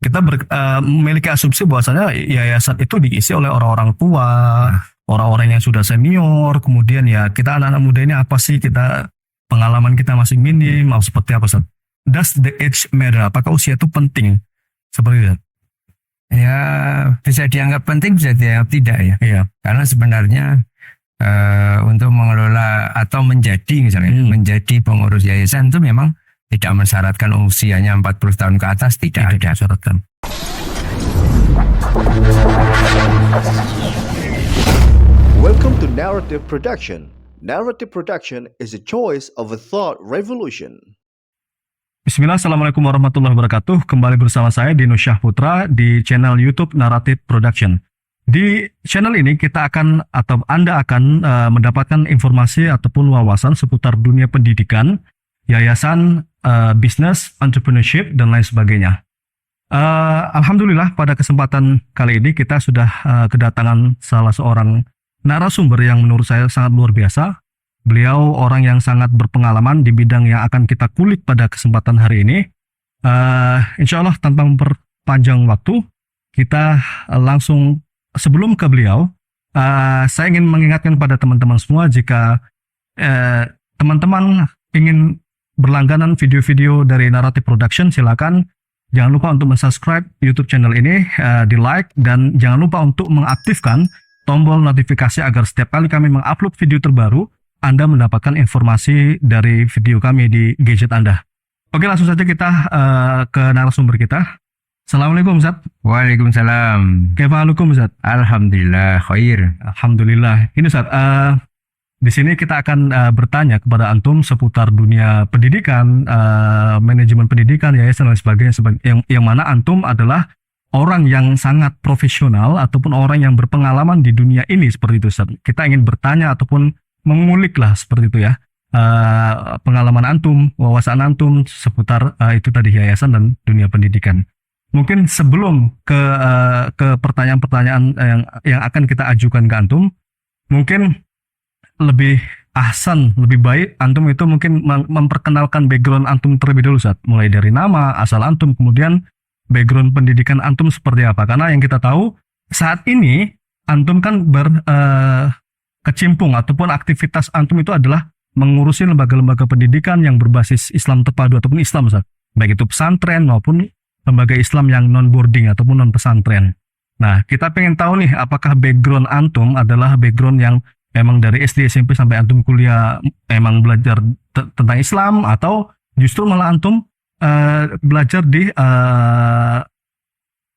kita memiliki asumsi bahwasanya yayasan itu diisi oleh orang-orang tua, orang-orang yang sudah senior, kemudian ya kita anak-anak muda ini apa sih, kita pengalaman kita masih minim, atau seperti apa Ustaz? Does the age matter? Apakah usia itu penting? Seperti itu. Ya, bisa dianggap penting, bisa dianggap tidak ya. Iya. Karena sebenarnya untuk mengelola atau menjadi misalnya menjadi pengurus yayasan itu memang tidak mensyaratkan usianya 40 tahun ke atas, tidak ada syaratkan. Welcome to Narrative Production. Narrative Production is a choice of a thought revolution. Bismillah, Assalamualaikum warahmatullahi wabarakatuh. Kembali bersama saya Dino Syahputra di channel YouTube Narrative Production. Di channel ini kita akan atau Anda akan mendapatkan informasi ataupun wawasan seputar dunia pendidikan, yayasan, bisnis, entrepreneurship, dan lain sebagainya. Alhamdulillah pada kesempatan kali ini kita sudah kedatangan salah seorang narasumber yang menurut saya sangat luar biasa. Beliau orang yang sangat berpengalaman di bidang yang akan kita kulik pada kesempatan hari ini. Insya Allah tanpa memperpanjang waktu, kita langsung sebelum ke beliau, saya ingin mengingatkan pada teman-teman semua jika teman-teman ingin berlangganan video-video dari Narrative Production, silakan jangan lupa untuk subscribe YouTube channel ini, di like, dan jangan lupa untuk mengaktifkan tombol notifikasi agar setiap kali kami mengupload video terbaru, Anda mendapatkan informasi dari video kami di gadget Anda. Oke, langsung saja kita ke narasumber kita. Assalamualaikum Ustaz. Waalaikumsalam. Kaifahalukum Ustaz? Alhamdulillah khair. Alhamdulillah. Ini Ustaz, di sini kita akan bertanya kepada antum seputar dunia pendidikan, manajemen pendidikan, yayasan dan sebagainya, yang mana antum adalah orang yang sangat profesional ataupun orang yang berpengalaman di dunia ini seperti itu Ustaz. Kita ingin bertanya ataupun mengulik lah seperti itu ya, pengalaman antum, wawasan antum seputar itu tadi yayasan dan dunia pendidikan. Mungkin sebelum ke pertanyaan-pertanyaan yang akan kita ajukan ke antum, mungkin lebih lebih baik antum itu mungkin memperkenalkan background antum terlebih dulu Ustaz. Mulai dari nama, asal antum, kemudian background pendidikan antum seperti apa. Karena yang kita tahu saat ini antum kan berkecimpung ataupun aktivitas antum itu adalah mengurusi lembaga-lembaga pendidikan yang berbasis Islam terpadu ataupun Islam Ustaz. Baik itu pesantren maupun lembaga Islam yang non-boarding ataupun non-pesantren. Nah, kita pengen tahu nih apakah background antum adalah background yang memang dari SD, SMP sampai antum kuliah memang belajar tentang Islam, atau justru malah antum belajar di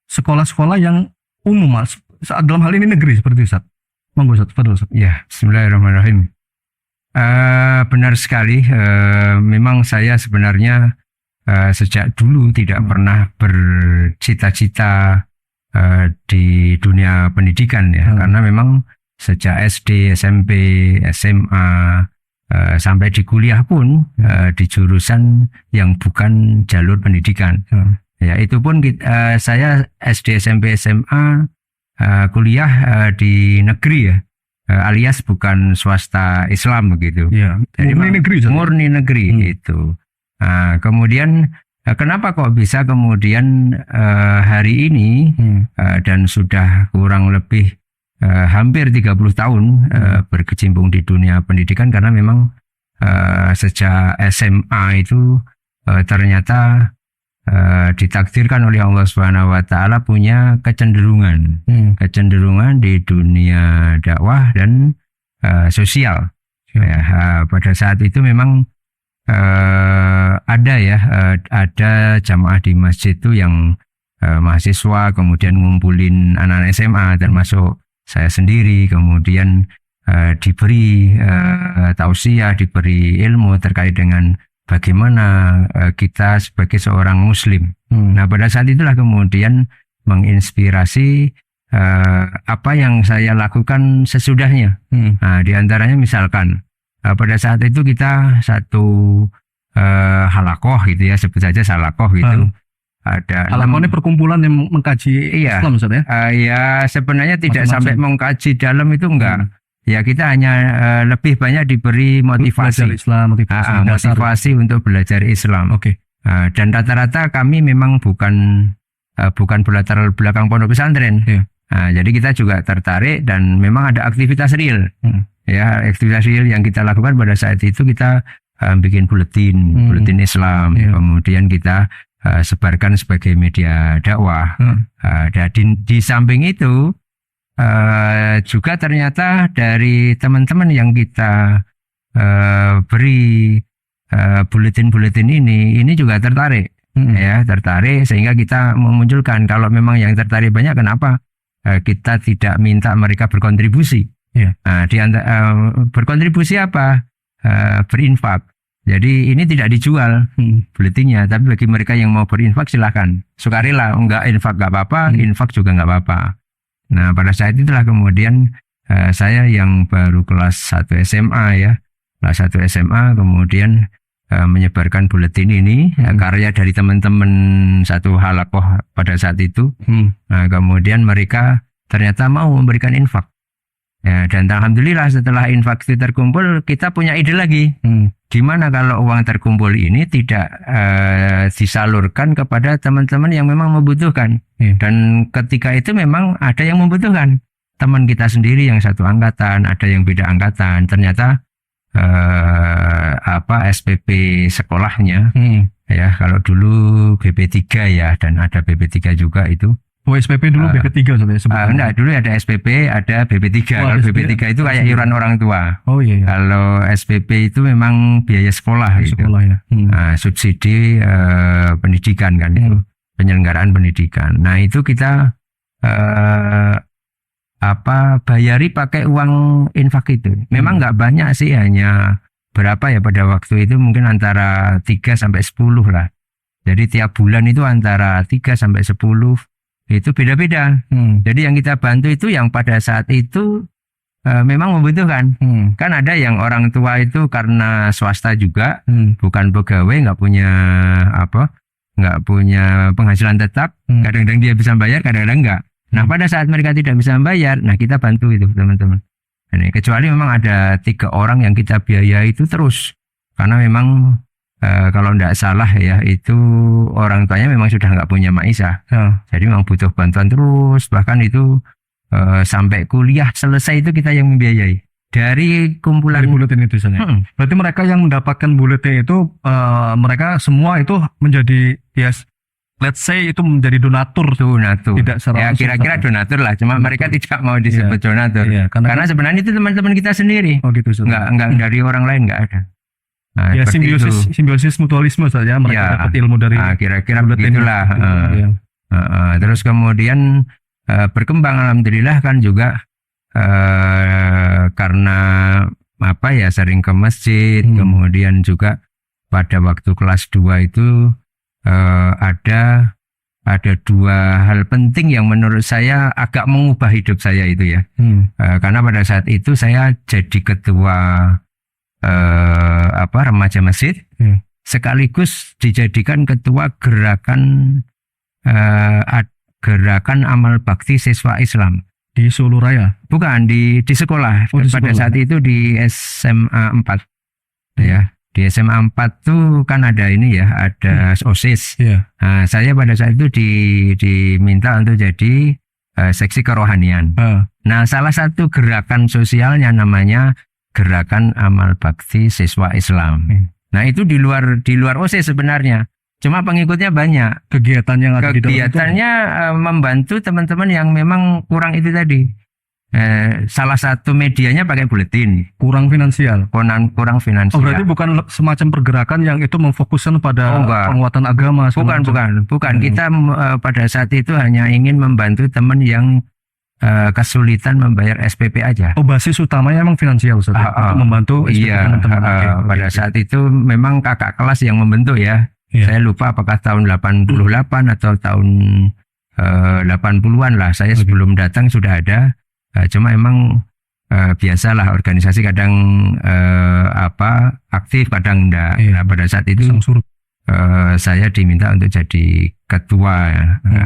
sekolah-sekolah yang umum Mas. Dalam hal ini negeri seperti itu Ustaz. Monggo Ustaz, fadhil Ustaz. Ya, bismillahirrahmanirrahim. Benar sekali, memang saya sebenarnya sejak dulu tidak pernah bercita-cita di dunia pendidikan ya, karena memang sejak SD, SMP, SMA, sampai di kuliah pun di jurusan yang bukan jalur pendidikan. Ya, itu pun saya SD, SMP, SMA kuliah di negeri ya, alias bukan swasta Islam begitu. Ya, murni negeri itu. Nah, kemudian kenapa kok bisa kemudian hari ini dan sudah kurang lebih hampir 30 tahun berkecimpung di dunia pendidikan, karena memang sejak SMA itu ternyata ditakdirkan oleh Allah Subhanahu wa taala punya kecenderungan di dunia dakwah dan sosial. Ya, pada saat itu memang ada jamaah di masjid itu yang mahasiswa kemudian ngumpulin anak-anak SMA termasuk saya sendiri, kemudian diberi tausiah, diberi ilmu terkait dengan bagaimana kita sebagai seorang muslim. Nah, pada saat itulah kemudian menginspirasi apa yang saya lakukan sesudahnya. Nah, diantaranya misalkan pada saat itu kita satu halakoh gitu ya, sebut saja halakoh gitu. Ada halakoh ini perkumpulan yang mengkaji Islam Ustaz ya? Ya sebenarnya tidak sampai mengkaji dalam itu enggak. Ya kita hanya lebih banyak diberi motivasi Islam, motivasi untuk belajar Islam. Oke. Dan rata-rata kami memang bukan bukan berlatar belakang pondok pesantren. Iya. Nah, jadi kita juga tertarik dan memang ada aktivitas real. Ya, aktivitas real yang kita lakukan pada saat itu kita bikin buletin Islam, kemudian kita sebarkan sebagai media dakwah. Dan di samping itu juga ternyata dari teman-teman yang kita beri buletin-buletin ini juga tertarik. Ya, tertarik sehingga kita memunculkan kalau memang yang tertarik banyak, kenapa kita tidak minta mereka berkontribusi. Nah, berkontribusi apa? Berinfak. Jadi ini tidak dijual buletinnya, tapi bagi mereka yang mau berinfak silahkan, sukarela. Enggak infak nggak apa-apa, infak juga nggak apa-apa. Nah, pada saat itulah kemudian saya yang baru kelas 1 SMA ya, kelas 1 SMA kemudian menyebarkan buletin ini, karya dari teman-teman satu halakoh pada saat itu. Nah, kemudian mereka ternyata mau memberikan infak. Ya, dan alhamdulillah setelah infak itu terkumpul, kita punya ide lagi. Gimana kalau uang terkumpul ini tidak disalurkan kepada teman-teman yang memang membutuhkan. Dan ketika itu memang ada yang membutuhkan. Teman kita sendiri yang satu angkatan, ada yang beda angkatan. Ternyata SPP sekolahnya ya, kalau dulu BP3 ya, dan ada BP3 juga itu. Oh, SPP dulu BP3 sebenarnya. Enggak, dulu ada SPP, ada BP3. Kalau BP3 itu kayak iuran orang tua. Oh iya. Kalau SPP itu memang biaya sekolah gitu. Sekolah ya. Nah, subsidi pendidikan kan itu, penyelenggaraan pendidikan. Nah, itu kita bayari pakai uang infak itu. Memang nggak banyak sih, hanya berapa ya pada waktu itu, mungkin antara 3 sampai 10 lah. Jadi tiap bulan itu antara 3 sampai 10 itu beda-beda. Jadi yang kita bantu itu yang pada saat itu memang membutuhkan. Kan ada yang orang tua itu karena swasta juga, bukan pegawai, nggak punya penghasilan tetap. Kadang-kadang dia bisa bayar, kadang-kadang enggak. Nah, pada saat mereka tidak bisa membayar, nah kita bantu itu teman-teman. Ini kecuali memang ada 3 orang yang kita biayai itu terus, karena memang kalau tidak salah ya, itu orang tuanya memang sudah nggak punya maisha. Jadi memang butuh bantuan terus, bahkan itu sampai kuliah selesai itu kita yang membiayai dari kumpulan buletin itu misalnya. Berarti mereka yang mendapatkan buletin itu mereka semua itu menjadi let's say itu menjadi donatur. Tidak ya, kira-kira donatur lah, cuma mereka tidak mau disebut donatur. Karena sebenarnya itu teman-teman kita sendiri. Oh gitu. Enggak dari orang lain, enggak ada. Nah, ya, simbiosis mutualisme saja, mereka dapat ilmu dari kira-kira begitulah. Terus kemudian berkembang, alhamdulillah kan juga karena sering ke masjid. Kemudian juga pada waktu kelas 2 itu ada 2 hal penting yang menurut saya agak mengubah hidup saya itu ya. Karena pada saat itu saya jadi ketua remaja masjid, sekaligus dijadikan ketua gerakan amal bakti siswa Islam di Solo Raya. Bukan di sekolah. Pada saat itu di SMA 4 ya. Di SMA 4 tuh kan ada ini ya, ada OSIS. Nah, saya pada saat itu diminta untuk jadi seksi kerohanian. Nah, salah satu gerakan sosialnya namanya Gerakan Amal Bakti Siswa Islam. Nah, itu di luar OSIS sebenarnya. Cuma pengikutnya banyak. Kegiatan yang ada di dalam itu membantu teman-teman yang memang kurang itu tadi. Salah satu medianya pakai buletin. Kurang finansial. Kurang finansial. Oh, berarti bukan semacam pergerakan yang itu memfokuskan pada penguatan agama. Bukan. Kita pada saat itu hanya ingin membantu teman yang kesulitan membayar SPP aja. Oh, basis utamanya memang finansial, Ustaz. Untuk membantu SPP teman-teman. Pada saat itu memang kakak kelas yang membentuk ya. Saya lupa apakah tahun 88 atau tahun 80-an lah. Saya sebelum datang sudah ada. Cuma emang biasalah organisasi kadang aktif, kadang enggak. Nah, pada saat itu saya diminta untuk jadi ketua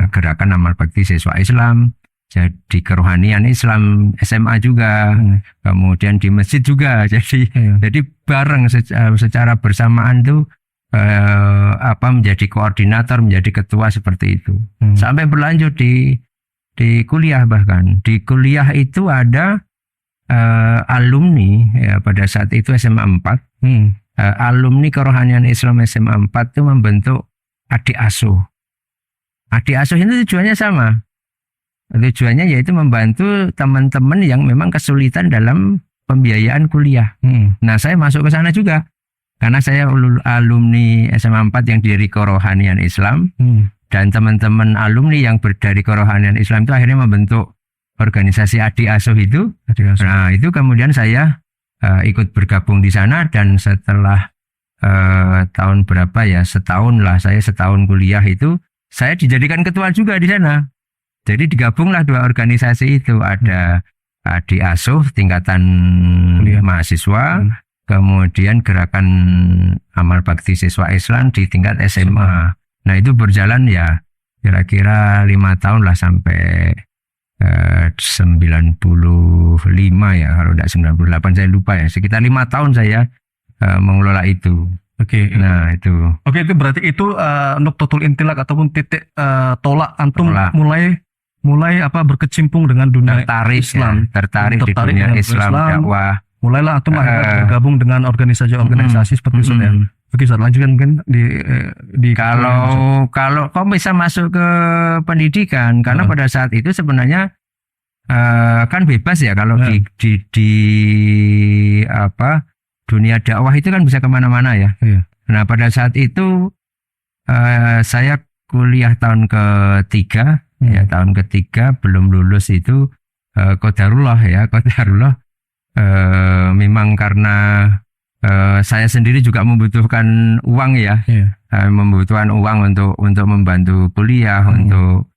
Gerakan Amal Bakti Siswa Islam, jadi kerohanian Islam SMA juga, kemudian di masjid juga. Jadi bareng secara bersamaan tuh menjadi koordinator, menjadi ketua seperti itu. Sampai berlanjut di kuliah, bahkan di kuliah itu ada alumni ya, pada saat itu SMA 4 alumni kerohanian Islam SMA 4 itu membentuk adik asuh. Adik asuh itu tujuannya sama. Tujuannya yaitu membantu teman-teman yang memang kesulitan dalam pembiayaan kuliah. Nah, saya masuk ke sana juga. Karena saya alumni SMA 4 yang dari kerohanian Islam. Dan teman-teman alumni yang dari kerohanian Islam itu akhirnya membentuk organisasi adik asuh itu. Nah, itu kemudian saya ikut bergabung di sana, dan setelah tahun berapa ya, setahun kuliah itu, saya dijadikan ketua juga di sana. Jadi digabunglah dua organisasi itu, ada adik asuh tingkatan mahasiswa, kemudian gerakan amal bakti siswa Islam di tingkat SMA. Nah, itu berjalan ya kira-kira 5 tahun lah, sampai 95 ya, kalau tidak 98 saya lupa ya, sekitar 5 tahun saya mengelola itu. Oke. Nah, itu. Oke, itu berarti itu nuktatul intilak ataupun titik tolak antum mulai berkecimpung dengan dunia Islam, tertarik di dunia Islam, dakwah. Mulailah antum akhirnya bergabung dengan organisasi seperti itu ya. Oke, Ustaz, lanjutkan mungkin di kalau kau bisa masuk ke pendidikan, karena pada saat itu sebenarnya kan bebas ya, kalau di dunia dakwah itu kan bisa kemana-mana ya. Nah, pada saat itu saya kuliah tahun ketiga. Ya, tahun ketiga belum lulus itu qadarullah memang karena saya sendiri juga membutuhkan uang ya, membutuhkan uang untuk membantu kuliah, untuk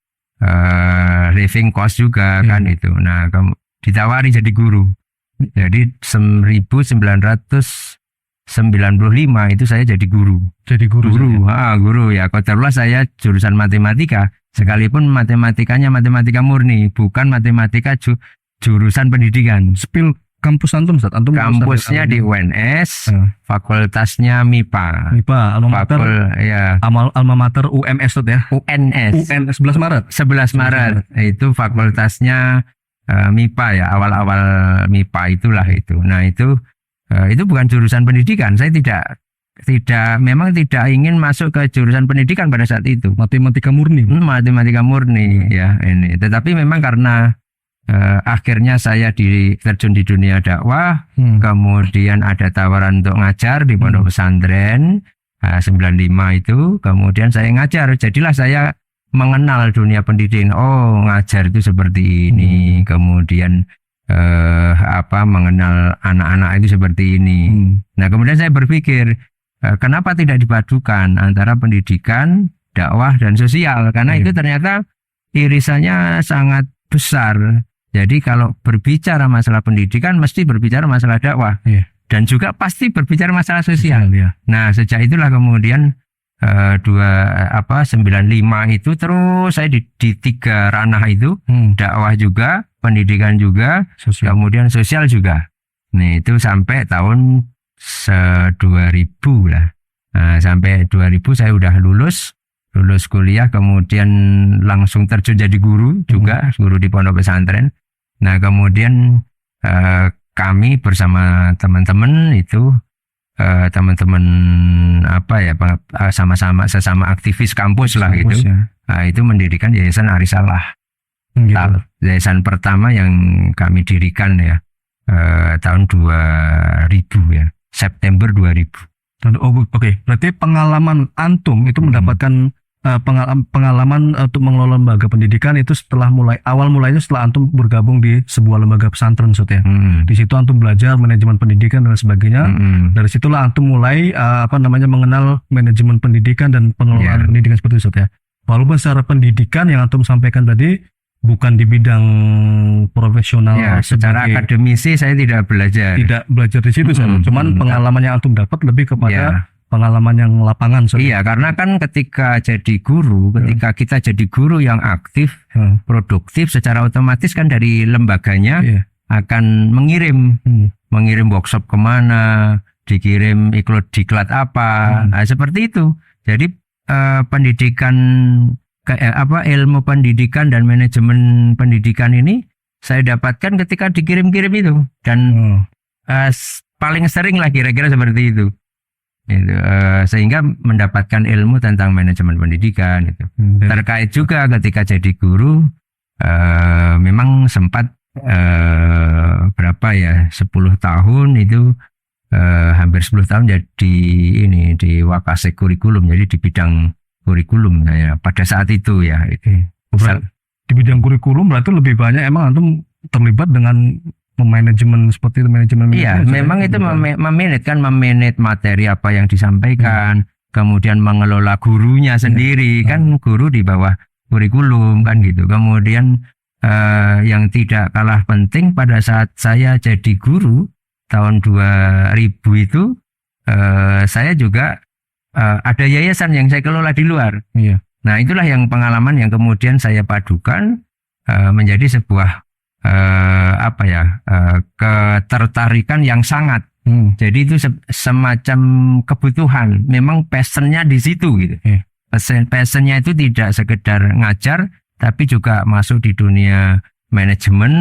living cost juga kan itu. Nah, ditawari jadi guru. Jadi 1995 itu saya jadi guru. Guru ya, qadarullah saya jurusan matematika. Sekalipun matematikanya matematika murni, bukan matematika jurusan pendidikan. Spill kampus antum, Ustaz? Antum kampusnya di UNS, fakultasnya MIPA. Alma mater UMS ya. UNS 11 Maret. 11 Maret. Itu fakultasnya MIPA ya, awal-awal MIPA itulah itu. Nah, itu bukan jurusan pendidikan. Saya memang tidak ingin masuk ke jurusan pendidikan pada saat itu. Matematika murni ya ini. Tetapi memang karena akhirnya saya terjun di dunia dakwah, kemudian ada tawaran untuk ngajar di pondok pesantren 95 itu, kemudian saya ngajar. Jadilah saya mengenal dunia pendidikan. Oh, ngajar itu seperti ini. Kemudian mengenal anak-anak itu seperti ini. Nah, kemudian saya berpikir, kenapa tidak dipadukan antara pendidikan, dakwah, dan sosial? Karena itu ternyata irisannya sangat besar. Jadi kalau berbicara masalah pendidikan, mesti berbicara masalah dakwah. Dan juga pasti berbicara masalah sosial. Nah, sejak itulah kemudian 95 itu terus saya di 3 ranah itu, dakwah juga, pendidikan juga, kemudian sosial juga. Nah, itu sampai tahun 2000 lah. Nah, sampai 2000 saya udah lulus kuliah, kemudian langsung terjun jadi guru juga, guru di pondok pesantren. Nah, kemudian kami bersama teman-teman itu, sesama aktivis kampus lah gitu. Nah, itu mendirikan Yayasan Arisalah. Yayasan pertama yang kami dirikan ya tahun 2000 ya. September 2000. Oke, berarti pengalaman antum itu mendapatkan pengalaman untuk mengelola lembaga pendidikan itu setelah mulainya setelah antum bergabung di sebuah lembaga pesantren, Ustaz ya. Di situ antum belajar manajemen pendidikan dan sebagainya. Dari situlah antum mulai mengenal manajemen pendidikan dan pengelolaan pendidikan seperti itu, Ustaz ya. Walaupun secara pendidikan yang antum sampaikan tadi bukan di bidang profesional ya, secara akademisi saya tidak belajar di situ, cuman pengalaman yang antum dapat lebih kepada pengalaman yang lapangan. Iya, karena kan ketika jadi guru, ketika kita jadi guru yang aktif, produktif, secara otomatis kan dari lembaganya akan mengirim workshop kemana, dikirim ikut diklat apa. Nah, seperti itu. Jadi pendidikan ilmu pendidikan dan manajemen pendidikan ini saya dapatkan ketika dikirim-kirim itu, dan paling sering lah kira-kira seperti itu. Sehingga mendapatkan ilmu tentang manajemen pendidikan itu. Terkait juga ketika jadi guru, memang sempat berapa ya, 10 tahun itu, hampir 10 tahun jadi di Wakasek kurikulum, jadi di bidang kurikulum ya pada saat itu ya. Di bidang kurikulum berarti lebih banyak emang antum terlibat dengan manajemen seperti itu, manajemen. Iya, memang itu memanage materi apa yang disampaikan, kemudian mengelola gurunya sendiri, kan guru di bawah kurikulum kan gitu. Kemudian yang tidak kalah penting pada saat saya jadi guru tahun 2000 itu, saya juga ada yayasan yang saya kelola di luar. Iya. Nah, itulah yang pengalaman yang kemudian saya padukan menjadi sebuah ketertarikan yang sangat. Jadi itu semacam kebutuhan. Memang passionnya di situ gitu. Passionnya itu tidak sekedar ngajar, tapi juga masuk di dunia manajemen,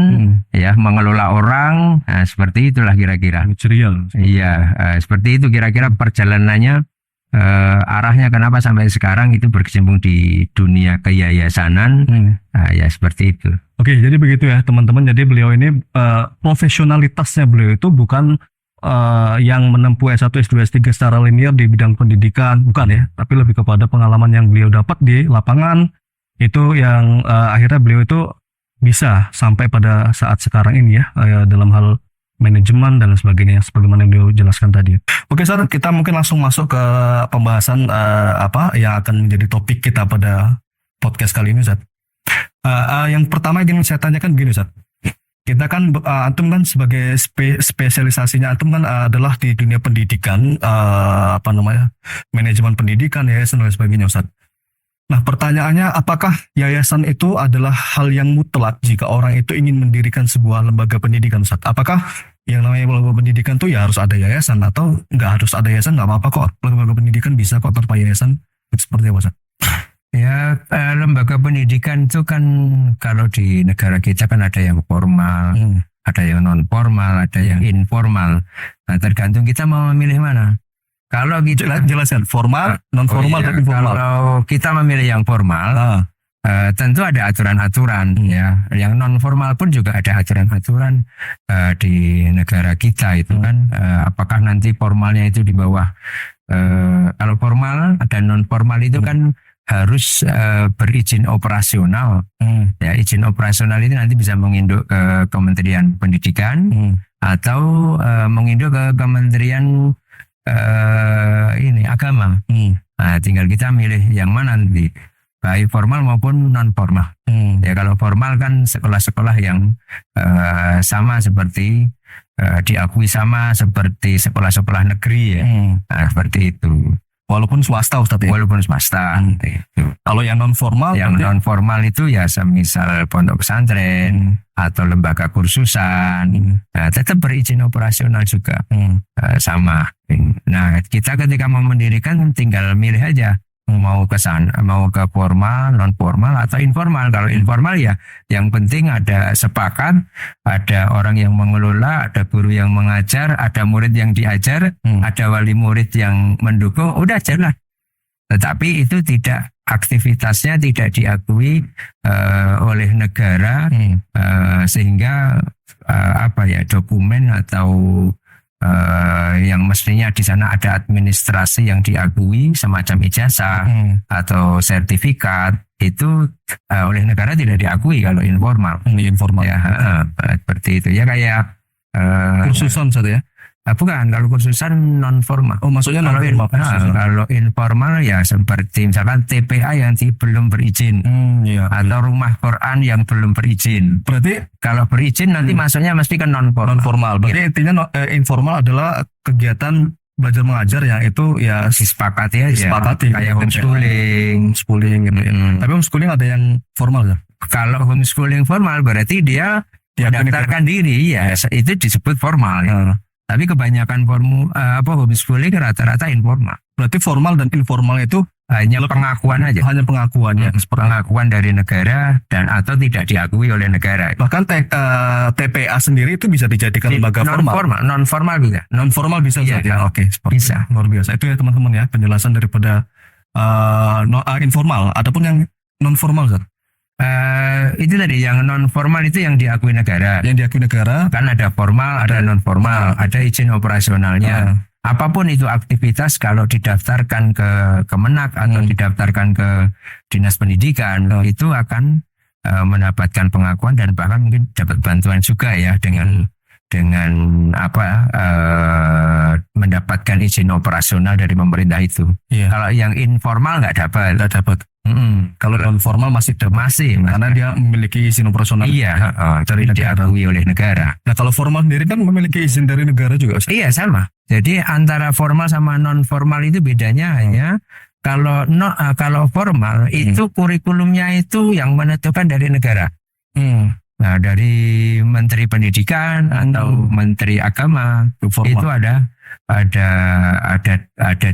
ya, mengelola orang. Nah, seperti itulah kira-kira. Material. Iya, seperti itu kira-kira perjalanannya. Arahnya kenapa sampai sekarang itu berkecimpung di dunia keyayasanan. Ya seperti itu. Oke, jadi begitu ya teman-teman. Jadi beliau ini profesionalitasnya beliau itu bukan yang menempuh S1, S2, S3 secara linear di bidang pendidikan, bukan ya, tapi lebih kepada pengalaman yang beliau dapat di lapangan itu yang akhirnya beliau itu bisa sampai pada saat sekarang ini ya, dalam hal manajemen dan sebagainya sebagaimana yang beliau jelaskan tadi. Oke, Ustaz, kita mungkin langsung masuk ke pembahasan apa yang akan menjadi topik kita pada podcast kali ini, Ustaz. Yang pertama yang saya tanyakan begini, Ustaz. Kita kan antum kan sebagai spesialisasinya antum kan adalah di dunia pendidikan, manajemen pendidikan, yayasan dan sebagainya, Ustaz. Nah, pertanyaannya, apakah yayasan itu adalah hal yang mutlak jika orang itu ingin mendirikan sebuah lembaga pendidikan, Ustaz? Apakah yang namanya lembaga pendidikan itu ya harus ada yayasan, atau nggak harus ada yayasan, nggak apa-apa kok, lembaga pendidikan bisa kok tanpa yayasan? Seperti apa, Ustaz? Ya, lembaga pendidikan itu kan kalau di negara kita kan ada yang formal, ada yang non formal, ada yang informal. Nah, tergantung kita mau memilih mana. Kalau kita jelaskan formal, non formal, dan informal. Kalau kita memilih yang formal, tentu ada aturan-aturan ya. Yang non formal pun juga ada aturan-aturan di negara kita itu kan. Apakah nanti formalnya itu di bawah? Kalau formal dan non formal itu kan harus berizin operasional. Ya, izin operasional itu nanti bisa menginduk ke Kementerian Pendidikan atau menginduk ke Kementerian agama. Nah, tinggal kita milih yang mana nanti, baik formal maupun non formal. Ya, kalau formal kan sekolah-sekolah yang sama seperti diakui sama seperti sekolah-sekolah negeri ya. Nah, seperti itu. Walaupun swasta, Ustaz ya? Walaupun swasta. Kalau yang non formal? Yang non formal itu ya semisal pondok pesantren atau lembaga kursusan, tetap berizin operasional juga, sama. Nah, kita ketika mau mendirikan tinggal milih aja mau ke sana, mau ke formal, non formal atau informal. Kalau informal ya yang penting ada sepakat, ada orang yang mengelola, ada guru yang mengajar, ada murid yang diajar, ada wali murid yang mendukung, udah jalan. Tetapi itu tidak, aktivitasnya tidak diakui oleh negara, sehingga dokumen atau yang mestinya di sana ada administrasi yang diakui semacam ijazah atau sertifikat itu oleh negara tidak diakui kalau informal. Informal ya, seperti itu ya, kayak kursusan saja ya. Bukan, kalau kursusan non formal. Oh, maksudnya non formal. Kalau informal ya seperti misalkan TPA yang belum berizin, atau rumah Quran yang belum berizin. Berarti kalau berizin nanti masuknya mesti ke non formal. Berarti intinya informal adalah kegiatan belajar mengajar yang itu ya disepakati aja. Kayak homeschooling gitu ya. Tapi homeschooling ada yang formal ya. Kalau homeschooling formal berarti dia mendaftarkan diri ya, itu disebut formal ya. Tapi kebanyakan homeschooling rata-rata informal. Berarti formal dan informal itu Hanya pengakuan aja. hanya pengakuannya. Pengakuan dari negara dan atau tidak diakui oleh negara. Bahkan TPA sendiri itu bisa dijadikan lembaga formal. Non formal juga. Non formal bisa Iya, saja. Oke, seperti bisa. itu. Luar biasa. Itu ya teman-teman ya penjelasan daripada informal. Adapun yang non formal, Zat, Itu tadi yang non formal itu yang diakui negara. yang diakui negara. Kan ada formal, ada non formal, ada izin operasionalnya. Apapun itu aktivitas kalau didaftarkan ke Kemenak atau didaftarkan ke Dinas Pendidikan itu akan mendapatkan pengakuan dan bahkan mungkin dapat bantuan juga ya dengan mendapatkan izin operasional dari pemerintah itu. Iya. Kalau yang informal nggak dapat. Kalau non formal masih karena dia memiliki izin operasional. Iya, dari diakui oleh negara. Nah, kalau formal sendiri kan memiliki izin dari negara juga, Ustaz. Iya, sama. Jadi antara formal sama non formal itu bedanya hanya kalau formal itu kurikulumnya itu yang menentukan dari negara. Nah, dari Menteri Pendidikan atau Menteri Agama itu ada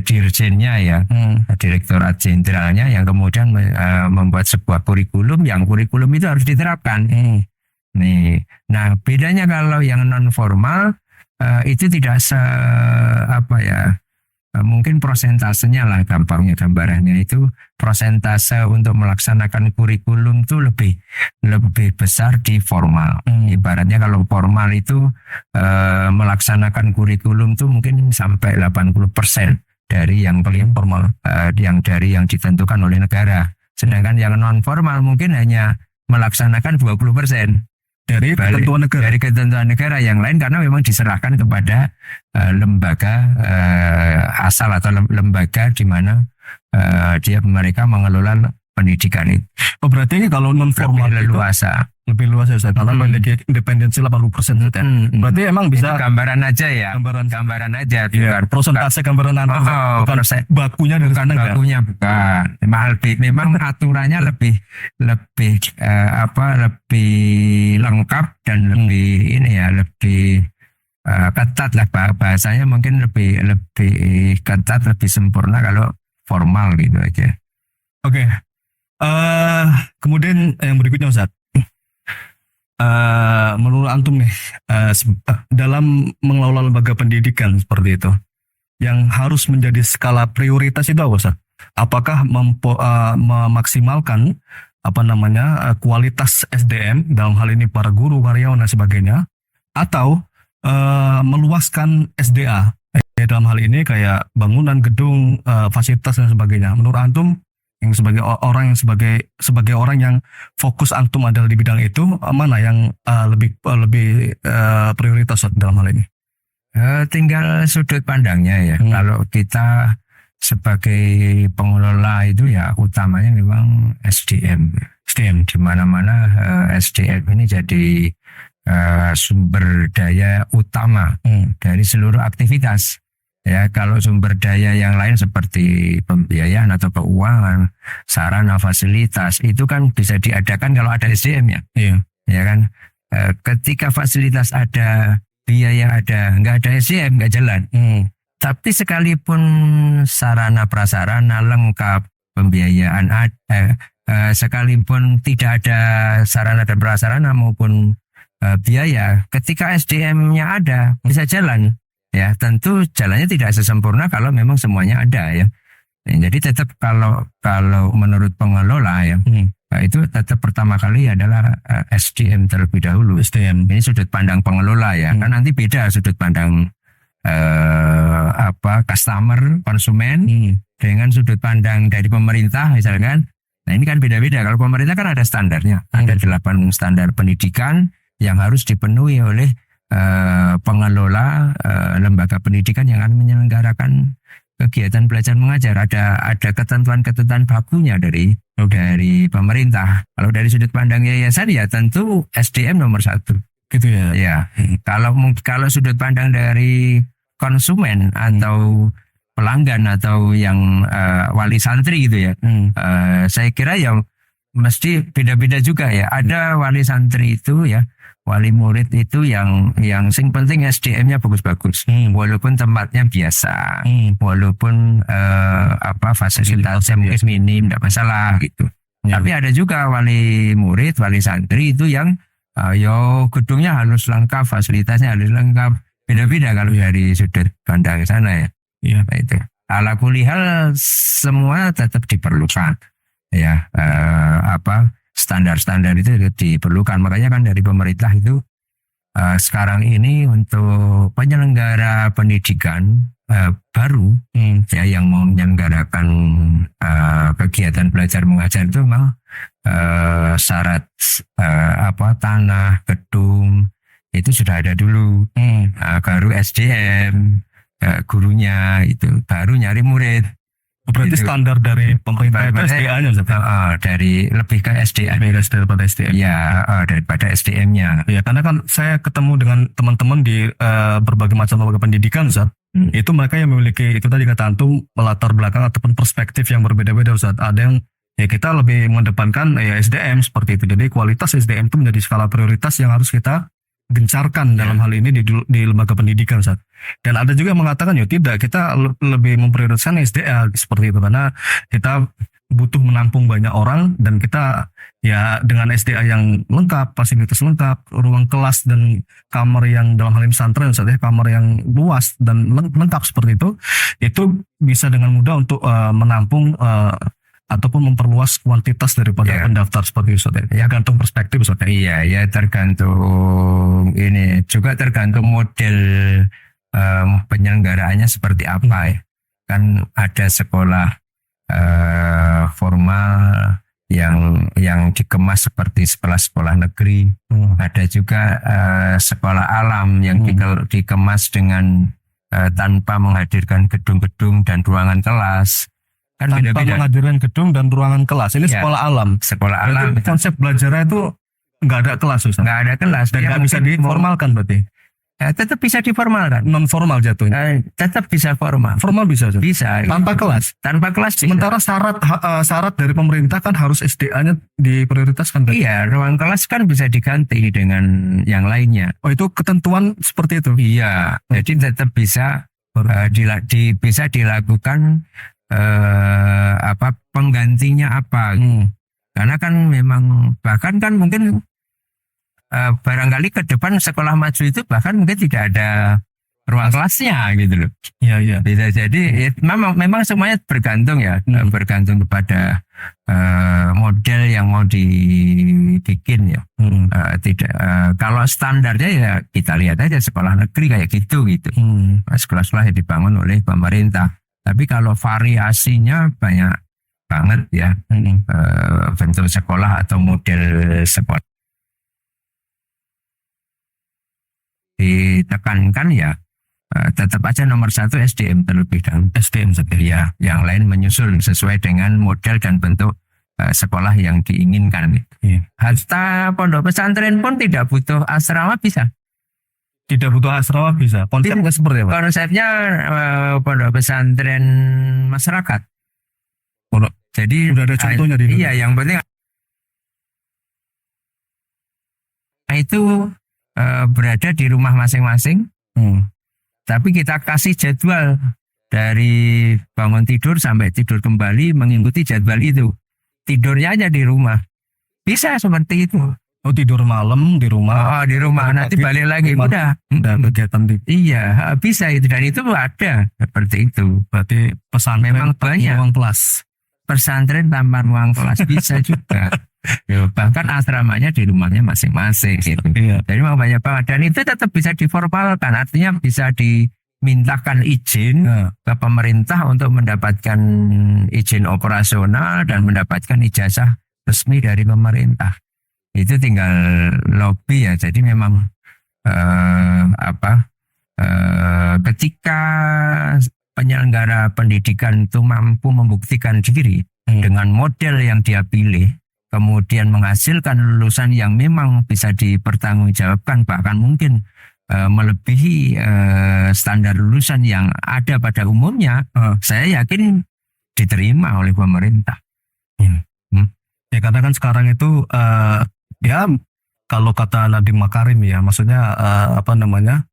dirjennya ya, Direktorat Jenderalnya yang kemudian membuat sebuah kurikulum yang kurikulum itu harus diterapkan. Nah, bedanya kalau yang non formal itu tidak mungkin prosentasenya lah gampangnya gambarannya itu prosentase untuk melaksanakan kurikulum itu lebih besar di formal. Ibaratnya kalau formal itu melaksanakan kurikulum itu mungkin sampai 80% dari yang formal, yang ditentukan oleh negara. Sedangkan yang non formal mungkin hanya melaksanakan 20%. Dari ketentuan negara yang lain karena memang diserahkan kepada lembaga asal atau lembaga di mana mereka mengelola pendidikan itu. Berarti ini kalau non formal lebih luas ya, Ustaz. Karena memiliki independensi 80%, Ustaz. Berarti emang bisa itu gambaran aja ya. Gambaran aja. Prosentase gambaran bukan bakunya dari sana. Bakunya bukan. Memang aturannya lebih lengkap dan lebih ketat lah, bahasanya mungkin lebih ketat, lebih sempurna kalau formal gitu aja. Oke. Kemudian yang berikutnya, Ustaz. Menurut antum nih, dalam mengelola lembaga pendidikan seperti itu, yang harus menjadi skala prioritas itu apa, Ustaz? Apakah memaksimalkan kualitas SDM dalam hal ini para guru, karyawan dan sebagainya, atau meluaskan SDA dalam hal ini kayak bangunan, gedung, fasilitas dan sebagainya? Menurut antum, yang sebagai orang yang fokus antum adalah di bidang itu, mana yang lebih prioritas dalam hal ini? Tinggal sudut pandangnya ya. Kalau kita sebagai pengelola itu ya utamanya memang SDM di mana-mana. SDM ini jadi sumber daya utama dari seluruh aktivitas. Ya, kalau sumber daya yang lain seperti pembiayaan atau keuangan, sarana, fasilitas itu kan bisa diadakan kalau ada SDM ya. Iya. Ya kan. Ketika fasilitas ada, biaya ada, nggak ada SDM nggak jalan. Tapi sekalipun sarana prasarana lengkap, pembiayaan ada, sekalipun tidak ada sarana dan prasarana maupun biaya, ketika SDM-nya ada bisa jalan. Ya, tentu jalannya tidak sesempurna kalau memang semuanya ada ya. Jadi tetap kalau menurut pengelola ya, itu tetap pertama kali adalah SDM terlebih dahulu. SDM. Ini sudut pandang pengelola ya. Kan nanti beda sudut pandang customer, konsumen dengan sudut pandang dari pemerintah misalkan. Nah, ini kan beda-beda. Kalau pemerintah kan ada standarnya. Ada 8 standar pendidikan yang harus dipenuhi oleh pengelola lembaga pendidikan yang akan menyelenggarakan kegiatan belajar mengajar. Ada ketentuan-ketentuan bakunya dari pemerintah. Kalau dari sudut pandang yayasan ya tentu SDM nomor 1 gitu ya. Ya. Kalau sudut pandang dari konsumen atau pelanggan atau yang wali santri gitu ya, saya kira yang mesti beda-beda juga ya. Ada wali santri itu ya, wali murid itu yang sing penting SDM-nya bagus-bagus. Walaupun tempatnya biasa, walaupun fasilitasnya mungkin minim, tidak masalah gitu. Ya. Tapi ada juga wali murid, wali santri itu yang gedungnya harus lengkap, fasilitasnya harus lengkap. Beda-beda kalau dari sudut pandang sana ya. Iya. Nah, itu. Ala kulihal semua tetap diperlukan. Ya, standar-standar itu diperlukan. Makanya kan dari pemerintah itu sekarang ini untuk penyelenggara pendidikan baru ya yang mau menyelenggarakan kegiatan belajar mengajar itu memang syarat tanah, gedung itu sudah ada dulu. Baru SDM, gurunya itu baru nyari murid. Berarti Gitu. standar dari pemerintah itu SDA-nya, dari lebih ke SDM. daripada SDM. Ya, daripada SDM-nya. Ya, karena kan saya ketemu dengan teman-teman di berbagai macam lembaga pendidikan, Ustaz. Itu mereka yang memiliki, itu tadi kata antum, latar belakang ataupun perspektif yang berbeda-beda, Ustaz. Ada yang ya kita lebih mengedepankan ya SDM seperti itu. Jadi kualitas SDM itu menjadi skala prioritas yang harus kita gencarkan dalam hal ini di lembaga pendidikan, Ustaz. Dan ada juga yang mengatakan ya tidak, kita lebih memprioritaskan SDA seperti itu karena kita butuh menampung banyak orang dan kita ya dengan SDA yang lengkap, fasilitas lengkap, ruang kelas dan kamar yang dalam hal ini pesantren, Ustaz, ya, kamar yang luas dan lengkap seperti itu bisa dengan mudah untuk menampung ataupun memperluas kuantitas daripada pendaftar seperti itu, Ustaz. Ya, gantung perspektif, Ustaz. Iya, ya tergantung ini juga tergantung model penyelenggaraannya seperti apa ya. Kan ada sekolah formal yang dikemas seperti sekolah-sekolah negeri. Ada juga sekolah alam yang dikemas dengan tanpa menghadirkan gedung-gedung dan ruangan kelas. Kan Tanpa beda-beda. menghadirkan gedung dan ruangan kelas. Ini sekolah alam. Sekolah Berarti alam konsep belajarnya itu nggak ada kelas, Ustaz. nggak ada kelas Dan dia nggak bisa mungkin diformalkan berarti. tetap bisa diformalkan. Non formal jatuhnya. Tetap bisa formal. Formal bisa, Ustaz. Bisa. Tanpa kelas. Tanpa kelas bisa. Sementara syarat dari pemerintah kan harus SDA-nya diprioritaskan. Berarti. Iya, ruang kelas kan bisa diganti dengan yang lainnya. Oh, itu ketentuan seperti itu. Iya, jadi tetap bisa bisa dilakukan penggantinya apa. Karena kan memang bahkan kan mungkin barangkali ke depan sekolah maju itu bahkan mungkin tidak ada ruang kelasnya gitu loh. Iya, iya. Bisa jadi ya, memang semuanya bergantung ya, bergantung kepada model yang mau dibikin ya. Tidak kalau standarnya ya kita lihat aja sekolah negeri kayak gitu. Sekolah-sekolah yang dibangun oleh pemerintah. Tapi kalau variasinya banyak banget ya, bentuk sekolah atau model sekolah. Ditekankan ya, tetap aja nomor satu SDM terlebih dahulu. SDM saja. Ya, yang lain menyusul sesuai dengan model dan bentuk sekolah yang diinginkan. Iya. Hatta pondok pesantren pun tidak butuh asrama bisa. Tidak butuh asrama bisa. Konsepnya seperti apa? Konsepnya pondok pesantren masyarakat. Jadi Sudah ada contohnya di Iya, yang penting itu berada di rumah masing-masing. Tapi kita kasih jadwal dari bangun tidur sampai tidur kembali mengikuti jadwal itu. Tidurnya aja di rumah. Bisa seperti itu. Oh, tidur malam di rumah. Di rumah nanti balik lagi. Udah. Kegiatan di. Iya, bisa itu dan itu ada seperti itu. Berarti pesantren Memang banyak. ruang kelas. Pesantren tanpa ruang kelas bisa juga. Bahkan asramanya di rumahnya masing-masing gitu. Iya. Jadi memang banyak banget dan itu tetap bisa diformalkan, artinya bisa dimintakan izin ke pemerintah untuk mendapatkan izin operasional dan mendapatkan ijazah resmi dari pemerintah. Itu tinggal lobby ya. Jadi memang ketika penyelenggara pendidikan itu mampu membuktikan diri dengan model yang dia pilih, kemudian menghasilkan lulusan yang memang bisa dipertanggungjawabkan, bahkan mungkin melebihi standar lulusan yang ada pada umumnya, saya yakin diterima oleh pemerintah. Ya karena kan sekarang itu ya kalau kata Nadiem Makarim ya, maksudnya apa namanya,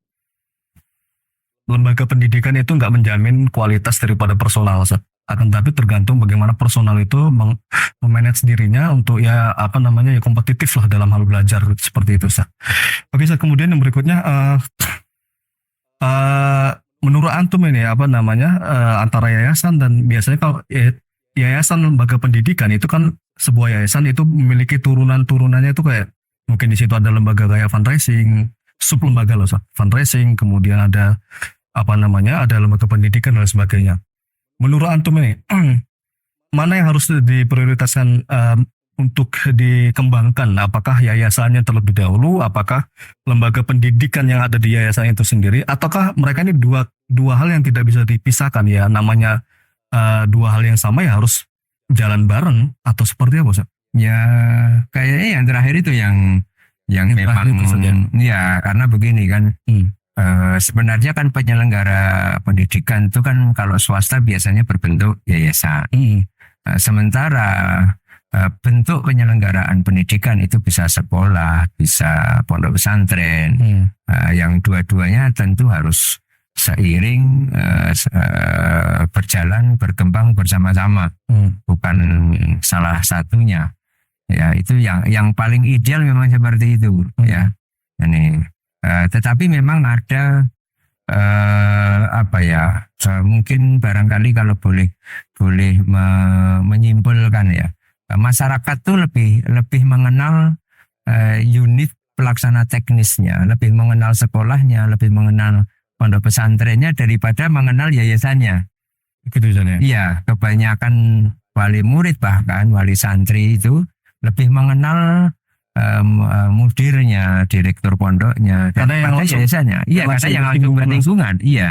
lembaga pendidikan itu nggak menjamin kualitas daripada personal, Ustaz. Akan tapi tergantung bagaimana personal itu memanage dirinya untuk ya apa namanya ya kompetitif lah dalam hal belajar seperti itu, Ustaz. Oke, Ustaz, kemudian yang berikutnya menurut antum ini apa namanya antara yayasan dan biasanya kalau yayasan lembaga pendidikan itu kan sebuah yayasan itu memiliki turunan-turunannya itu kayak mungkin di situ ada lembaga kayak fundraising, sub lembaga loh, Ustaz. Fundraising, kemudian ada apa namanya ada lembaga pendidikan dan sebagainya. Menurut antum ini mana yang harus diprioritaskan untuk dikembangkan? Apakah yayasannya terlebih dahulu? Apakah lembaga pendidikan yang ada di yayasan itu sendiri? Ataukah mereka ini dua hal yang tidak bisa dipisahkan ya? Namanya dua hal yang sama ya harus jalan bareng atau seperti apa, Ustaz? Ya kayaknya yang terakhir itu yang memang terakhir itu saja. ya karena begini kan. Sebenarnya kan penyelenggara pendidikan itu kan kalau swasta biasanya berbentuk yayasan. Sementara bentuk penyelenggaraan pendidikan itu bisa sekolah, bisa pondok pesantren. Yang dua-duanya tentu harus seiring berjalan berkembang bersama-sama, bukan salah satunya. Ya itu yang paling ideal memang seperti itu ya. Ini tetapi memang ada apa ya mungkin barangkali kalau boleh menyimpulkan ya, masyarakat tuh lebih mengenal unit pelaksana teknisnya, lebih mengenal sekolahnya, lebih mengenal pondok pesantrennya daripada mengenal yayasannya. Gitu misalnya. Iya, kebanyakan wali murid bahkan wali santri itu lebih mengenal mudirnya, direktur pondoknya, Karena yang daripada langsung- yayasannya. Iya, karena yang langsung berlingkungan. Iya.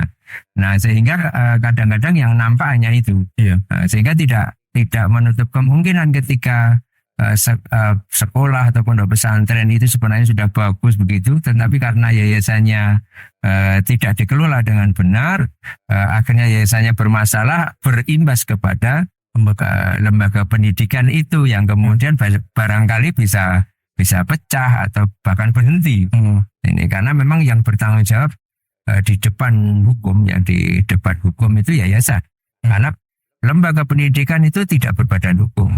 Nah, sehingga kadang-kadang yang nampak hanya itu. Iya. Sehingga tidak menutup kemungkinan ketika sekolah atau pondok pesantren itu sebenarnya sudah bagus begitu, tetapi karena yayasannya tidak dikelola dengan benar, akhirnya yayasannya bermasalah, berimbas kepada lembaga pendidikan itu yang kemudian barangkali bisa pecah atau bahkan berhenti. Ini karena memang yang bertanggung jawab di depan hukum, yang di depan hukum itu yayasan. Karena lembaga pendidikan itu tidak berbadan hukum.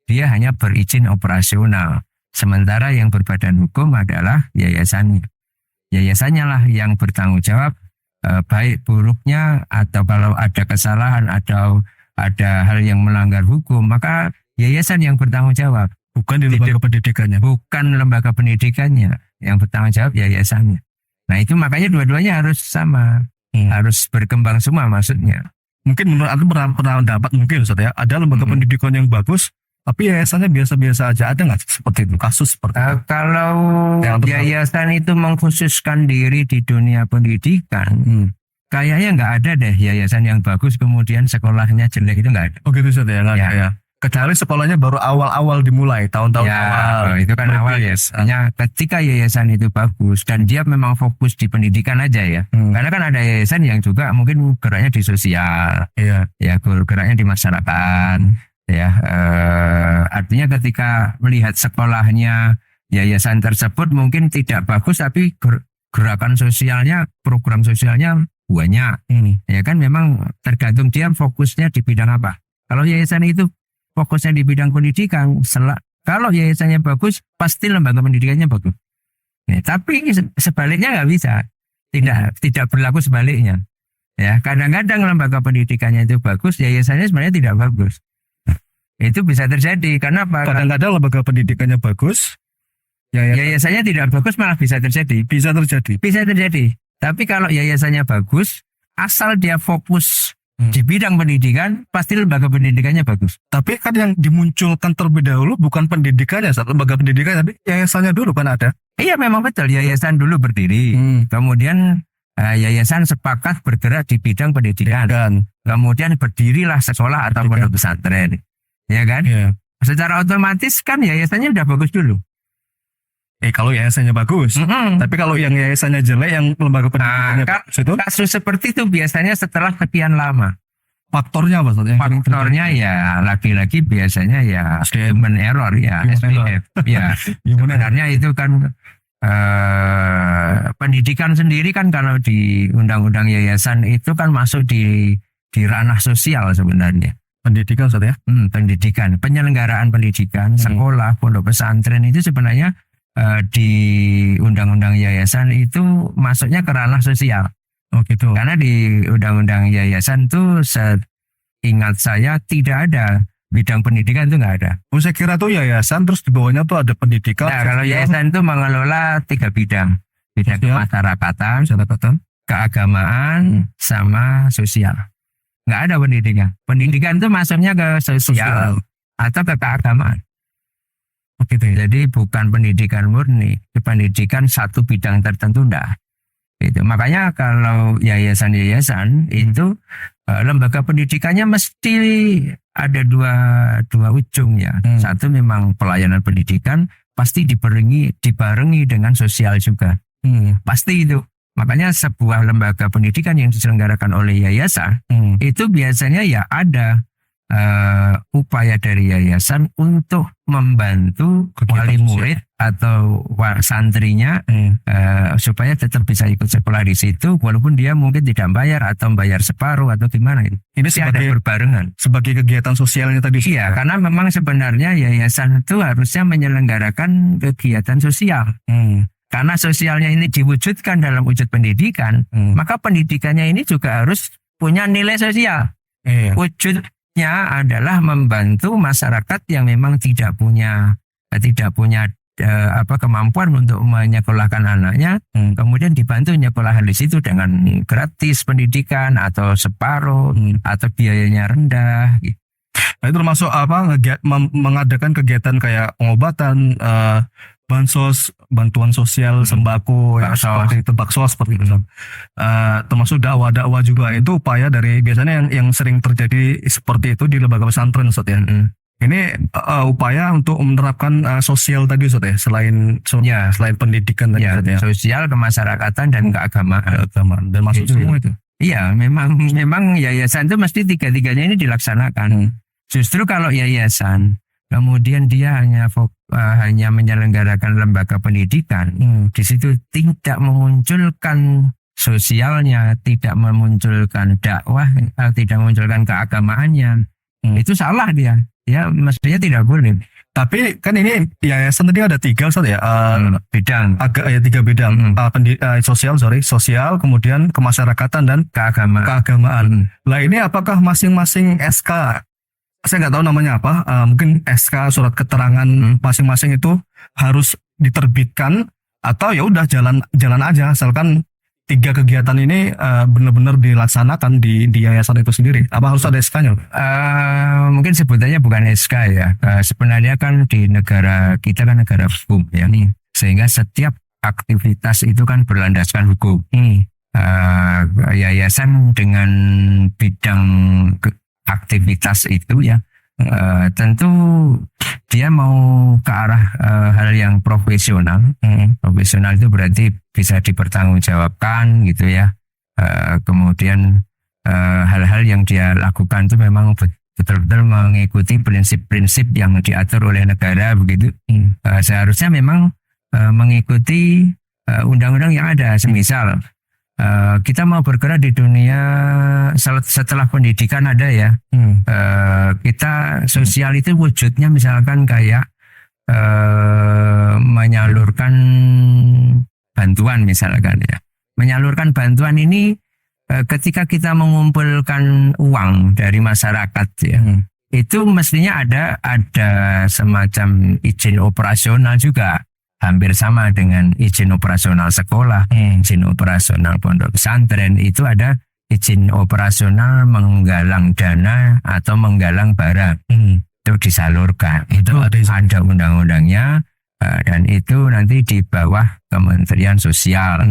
Dia hanya berizin operasional. Sementara yang berbadan hukum adalah yayasannya. Yayasannya lah yang bertanggung jawab baik buruknya, atau kalau ada kesalahan atau ada hal yang melanggar hukum, maka yayasan yang bertanggung jawab. Bukan di lembaga pendidikannya. Bukan lembaga pendidikannya yang bertanggung jawab, yayasannya. Nah itu makanya dua-duanya harus sama, harus berkembang semua maksudnya. Mungkin menurut aku pernah dapat mungkin Ustaz ya, ada lembaga pendidikan yang bagus, tapi yayasannya biasa-biasa aja. Ada nggak seperti itu, kasus seperti itu? Kalau Yang yayasan itu mengkhususkan diri di dunia pendidikan, kayaknya nggak ada deh yayasan yang bagus kemudian sekolahnya jelek, itu nggak ada. Oh gitu Ustaz ya, nggak ada ya. Kecuali sekolahnya baru awal-awal dimulai, tahun-tahun awal. Itu kan awal ya. Hanya ketika yayasan itu bagus dan dia memang fokus di pendidikan aja ya. Karena kan ada yayasan yang juga mungkin geraknya di sosial, ya geraknya di masyarakat, ya. Artinya ketika melihat sekolahnya yayasan tersebut mungkin tidak bagus, tapi gerakan sosialnya, program sosialnya banyak. Ya kan memang tergantung dia fokusnya di bidang apa. Kalau yayasan itu fokusnya di bidang pendidikan, kalau yayasannya bagus, pasti lembaga pendidikannya bagus. Ya, tapi sebaliknya nggak bisa, tidak berlaku sebaliknya. Ya, kadang-kadang lembaga pendidikannya itu bagus, yayasannya sebenarnya tidak bagus. Itu bisa terjadi. Karena apa? Kadang-kadang lembaga pendidikannya bagus, yayasannya tidak bagus, malah bisa terjadi. Bisa terjadi. Tapi kalau yayasannya bagus, asal dia fokus di bidang pendidikan, pasti lembaga pendidikannya bagus. Tapi kan yang dimunculkan terlebih dahulu bukan pendidikannya, lembaga pendidikan, tapi yayasannya dulu kan ada. Iya memang betul, yayasan dulu berdiri. Kemudian yayasan sepakat bergerak di bidang pendidikan. Kemudian berdirilah sekolah atau pondok pesantren. Ya kan? Iya. Secara otomatis kan yayasannya udah bagus dulu. Kalau yayasannya bagus, tapi kalau yang yayasannya jelek, yang lembaga pendidikannya bagus itu, kasus seperti itu biasanya setelah sekian lama. Faktornya apa Ustaz? Yang sering terjadi? Faktornya ya lagi-lagi biasanya ya human error ya, Human SPF. Ya, Gimana? sebenarnya itu kan pendidikan sendiri kan kalau di undang-undang yayasan itu kan masuk di ranah sosial sebenarnya. Pendidikan Ustaz ya? Pendidikan, penyelenggaraan pendidikan, sekolah, pondok pesantren itu sebenarnya di undang-undang yayasan itu masuknya ke ranah sosial. Oh gitu. Karena di undang-undang yayasan tuh seingat saya tidak ada bidang pendidikan itu nggak ada. Oh saya kira tuh yayasan terus di bawahnya tuh ada pendidikan. Nah, kalau sosial, yayasan itu mengelola 3 bidang. Bidang Sosial. kemasyarakatan, kesehatan. keagamaan, sama sosial. Nggak ada pendidikan. Pendidikan itu masuknya ke sosial atau ke keagamaan. Oke deh. Jadi bukan pendidikan murni, pendidikan satu bidang tertentu enggak. Itu makanya kalau yayasan-yayasan itu lembaga pendidikannya mesti ada dua ujung ya. Satu memang pelayanan pendidikan pasti dibarengi dengan sosial juga. Pasti itu. Makanya sebuah lembaga pendidikan yang diselenggarakan oleh yayasan itu biasanya ya ada upaya dari yayasan untuk membantu Kegiatan wali sosial. murid atau santrinya supaya tetap bisa ikut sekolah di situ walaupun dia mungkin tidak bayar atau bayar separuh atau gimana itu. Ini Tapi ada sebagai berbarengan. kegiatan sosialnya tadi. Iya, karena memang sebenarnya yayasan itu harusnya menyelenggarakan kegiatan sosial. Karena sosialnya ini diwujudkan dalam wujud pendidikan, maka pendidikannya ini juga harus punya nilai sosial. Wujudnya adalah membantu masyarakat yang memang tidak punya kemampuan untuk menyekolahkan anaknya, kemudian dibantu menyekolahkan di situ dengan gratis pendidikan atau separuh atau biayanya rendah. Gitu. Nah, itu termasuk mengadakan kegiatan kayak pengobatan, bansos, bantuan sosial, sembako, ya, seperti itu, bakso seperti itu. Termasuk dakwah juga itu upaya dari biasanya yang sering terjadi seperti itu di lembaga pesantren Ustaz ya. Ini upaya untuk menerapkan sosial tadi Ustaz ya, selain pendidikan tadi Ya, Ustaz ya. sosial, kemasyarakatan dan keagamaan. Keagamaan dan masuk Itu. semua itu. Iya, memang yayasan itu mesti tiga-tiganya ini dilaksanakan. Justru kalau yayasan kemudian dia hanya menyelenggarakan lembaga pendidikan, di situ tidak memunculkan sosialnya, tidak memunculkan dakwah, tidak memunculkan keagamaannya, itu salah dia. Ya mestinya tidak boleh. Tapi kan ini yayasan tadi ada 3 Ustaz ya. Bidang 3 bidang. Sosial, kemudian kemasyarakatan dan keagamaan. Lah ini apakah masing-masing SK, saya nggak tahu namanya apa, mungkin SK surat keterangan masing-masing itu harus diterbitkan atau ya udah jalan aja asalkan 3 kegiatan ini benar-benar dilaksanakan di yayasan itu sendiri. Apa harus ada SK-nya? Mungkin sebutannya bukan SK ya. Sebenarnya kan di negara kita kan negara hukum ya. Sehingga setiap aktivitas itu kan berlandaskan hukum. Yayasan dengan bidang aktivitas itu ya tentu dia mau ke arah hal yang profesional. Profesional itu berarti bisa dipertanggungjawabkan gitu ya. Kemudian hal-hal yang dia lakukan itu memang betul-betul mengikuti prinsip-prinsip yang diatur oleh negara begitu. Seharusnya memang mengikuti undang-undang yang ada. Semisal kita mau bergerak di dunia setelah pendidikan ada ya. Kita sosial itu wujudnya misalkan kayak menyalurkan bantuan misalkan ya. Menyalurkan bantuan ini ketika kita mengumpulkan uang dari masyarakat ya. Itu mestinya ada semacam izin operasional juga. Hampir sama dengan izin operasional sekolah, izin operasional pondok pesantren, itu ada izin operasional menggalang dana atau menggalang barang. Itu disalurkan. Itu ada undang-undangnya dan itu nanti di bawah Kementerian Sosial.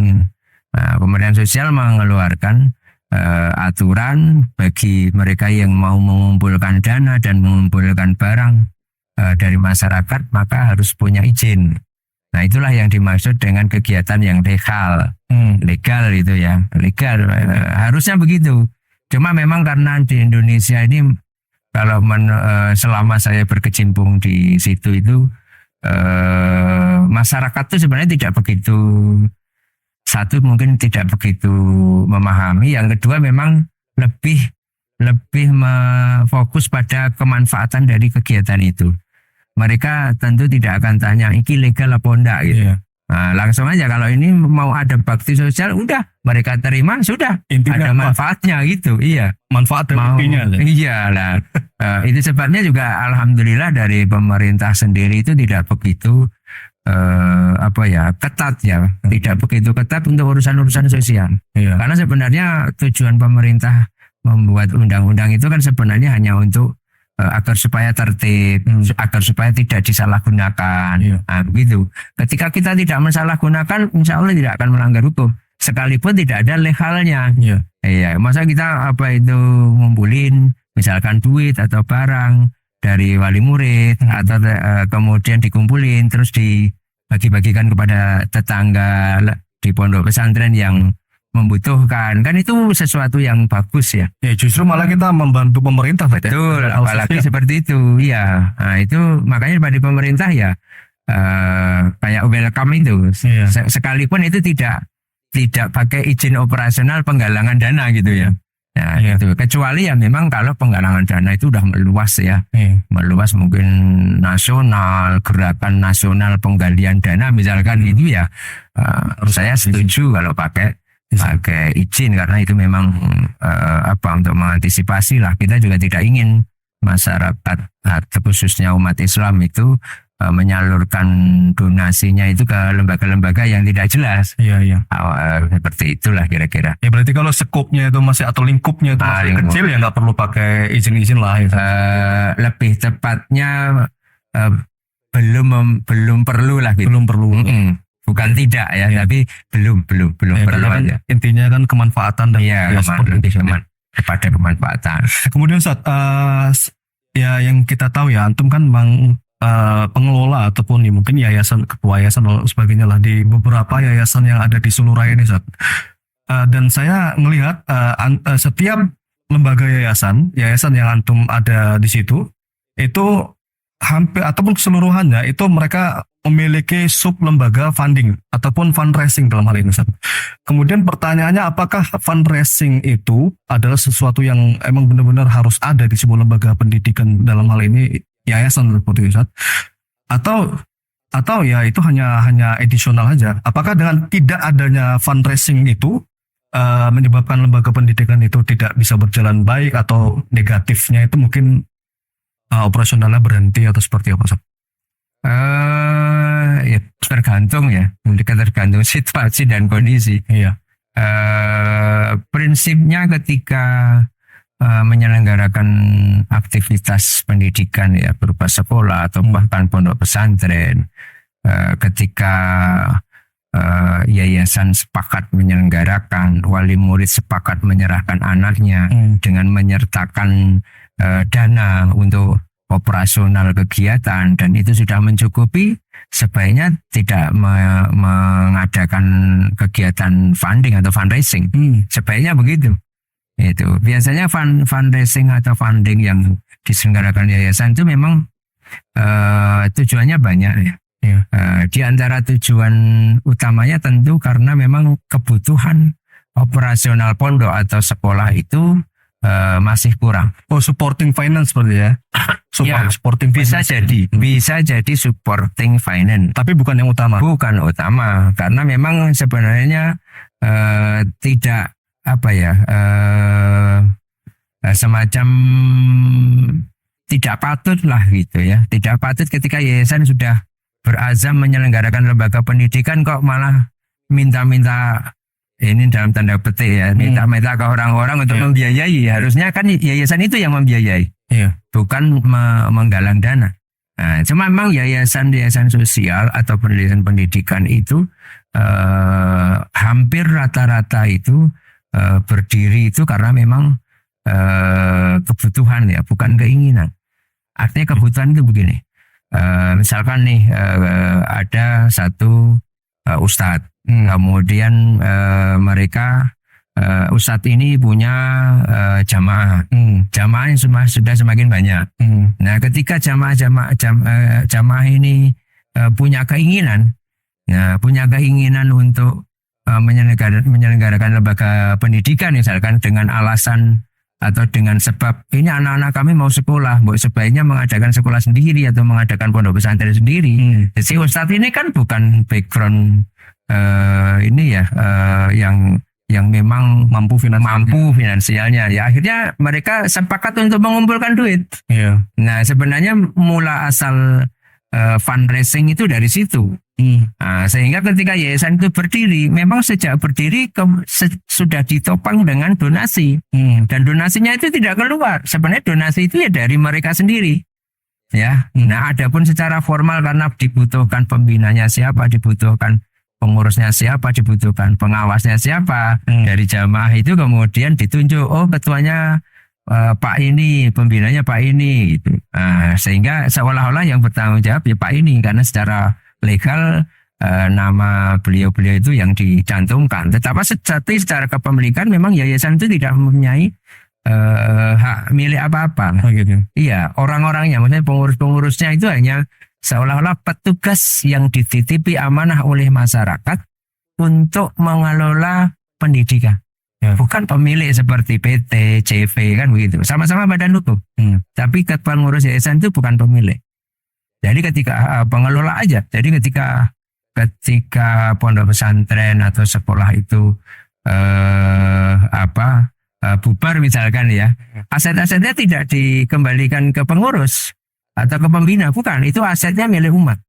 Kementerian Sosial mengeluarkan aturan bagi mereka yang mau mengumpulkan dana dan mengumpulkan barang dari masyarakat maka harus punya izin. Nah itulah yang dimaksud dengan kegiatan yang legal. Legal itu ya, legal. Harusnya begitu. Cuma memang karena di Indonesia ini kalau selama saya berkecimpung di situ itu masyarakat tuh sebenarnya tidak begitu, satu mungkin tidak begitu memahami, yang kedua memang lebih fokus pada kemanfaatan dari kegiatan itu. Mereka tentu tidak akan tanya iki legal apa enggak gitu. Iya. Nah, langsung aja kalau ini mau ada bakti sosial, udah mereka terima, sudah Intinya ada apa? manfaatnya gitu. Iya. Manfaat dan Mau, intinya. iya lah. Itu sebabnya juga alhamdulillah dari pemerintah sendiri itu tidak begitu ketat ya, tidak begitu ketat untuk urusan-urusan sosial. Iya. Karena sebenarnya tujuan pemerintah membuat undang-undang itu kan sebenarnya hanya untuk agar supaya tertib, agar supaya tidak disalahgunakan. Iya. Nah, begitu. Ketika kita tidak mensalahgunakan, insya Allah tidak akan melanggar hukum. Sekalipun tidak ada legalnya. Iya. Iya, masa kita ngumpulin misalkan duit atau barang dari wali murid atau kemudian dikumpulin terus dibagi-bagikan kepada tetangga di pondok pesantren yang membutuhkan, kan itu sesuatu yang bagus ya. Ya justru malah kita membantu pemerintah. Betul, apalagi seperti itu. Iya, nah itu makanya dari pemerintah ya kayak welcome itu. Iya. Sekalipun itu tidak pakai izin operasional penggalangan dana gitu ya. Nah, Iya. itu kecuali ya memang kalau penggalangan dana itu udah meluas ya. Iya. Meluas mungkin nasional, gerakan nasional penggalian dana misalkan itu ya. Saya setuju kalau pakai izin, karena itu memang untuk mengantisipasi lah. Kita juga tidak ingin masyarakat khususnya umat Islam itu menyalurkan donasinya itu ke lembaga-lembaga yang tidak jelas. Iya. Seperti itulah kira-kira. Ya berarti kalau skopnya itu masih atau lingkupnya itu masih lingkup. kecil ya nggak perlu pakai izin-izin lah. Ya. Lebih tepatnya belum perlu lah gitu. Belum perlu. Bukan tidak ya, tapi belum Ya, perlu karena kan aja. intinya kan kemanfaatan dan Iya, seperti itu. kepada kemanfaatan. Kemudian saat ya yang kita tahu ya, antum kan bang pengelola ataupun mungkin yayasan, ketua yayasan dan sebagainya lah di beberapa yayasan yang ada di Suluraya ini, Zat. Dan saya melihat setiap lembaga yayasan yang antum ada di situ itu hampir ataupun keseluruhannya itu mereka memiliki sub lembaga funding ataupun fundraising dalam hal ini, Zat. Kemudian pertanyaannya, apakah fundraising itu adalah sesuatu yang emang benar-benar harus ada di sebuah lembaga pendidikan, dalam hal ini yayasan seperti itu, atau ya itu hanya edisional aja? Apakah dengan tidak adanya fundraising itu menyebabkan lembaga pendidikan itu tidak bisa berjalan baik, atau negatifnya itu mungkin operasionalnya berhenti atau seperti apa, Zat? Ya tergantung ya, tergantung situasi dan kondisi. Iya. Prinsipnya ketika menyelenggarakan aktivitas pendidikan ya berupa sekolah atau bahkan pondok pesantren, ketika yayasan sepakat menyelenggarakan, wali murid sepakat menyerahkan anaknya dengan menyertakan dana untuk operasional kegiatan dan itu sudah mencukupi, sebaiknya tidak mengadakan kegiatan funding atau fundraising. Sebaiknya begitu. Itu biasanya fundraising atau funding yang diselenggarakan yayasan itu memang tujuannya banyak ya. Di antara tujuan utamanya tentu karena memang kebutuhan operasional pondok atau sekolah itu masih kurang. Oh, supporting finance seperti ya? Supporting bisa finance. bisa jadi supporting finance. Tapi bukan yang utama. Bukan utama, karena memang sebenarnya tidak semacam tidak patut lah gitu ya. Tidak patut ketika yayasan sudah berazam menyelenggarakan lembaga pendidikan kok malah minta-minta, ini dalam tanda petik ya, minta-minta ke orang-orang untuk membiayai. Harusnya kan yayasan itu yang membiayai, bukan menggalang dana. Nah, cuma memang yayasan sosial atau yayasan pendidikan itu hampir rata-rata itu berdiri itu karena memang kebutuhan ya, bukan keinginan. Artinya kebutuhan itu begini, misalkan nih ada satu ustadz, kemudian mereka Ustadz ini punya jamaah. Jamaah yang sudah semakin banyak. Nah, ketika jamaah ini punya keinginan untuk menyelenggarakan lembaga pendidikan misalkan dengan alasan atau dengan sebab ini anak-anak kami mau sekolah, sebaiknya mengadakan sekolah sendiri atau mengadakan pondok pesantren sendiri. Jadi Ustadz ini kan bukan background yang memang mampu finansialnya. Ya akhirnya mereka sepakat untuk mengumpulkan duit. Nah, sebenarnya mula asal fundraising itu dari situ. Nah, sehingga ketika yayasan itu berdiri, memang sejak berdiri sudah ditopang dengan donasi. Dan donasinya itu tidak keluar. Sebenarnya donasi itu ya dari mereka sendiri. Ya. Nah, adapun secara formal karena dibutuhkan pembinanya siapa, dibutuhkan pengurusnya siapa, dibutuhkan pengawasnya siapa, dari jamaah itu kemudian ditunjuk, oh ketuanya Pak ini, pembinanya Pak ini gitu. Sehingga seolah-olah yang bertanggung jawab ya Pak ini, karena secara legal nama beliau-beliau itu yang dicantumkan. Tetapi secara kepemilikan memang yayasan itu tidak mempunyai hak milik apa-apa. Gitu. Iya, orang-orangnya, maksudnya pengurus-pengurusnya itu hanya seolah-olah petugas yang dititipi amanah oleh masyarakat untuk mengelola pendidikan. Bukan pemilik seperti PT, CV kan begitu. Sama-sama badan hukum. Tapi pengurus yayasan itu bukan pemilik. Jadi ketika pengelola aja. Jadi ketika pondok pesantren atau sekolah itu bubar misalkan ya, aset-asetnya tidak dikembalikan ke pengurus atau ke pembina, bukan, itu asetnya milik umat.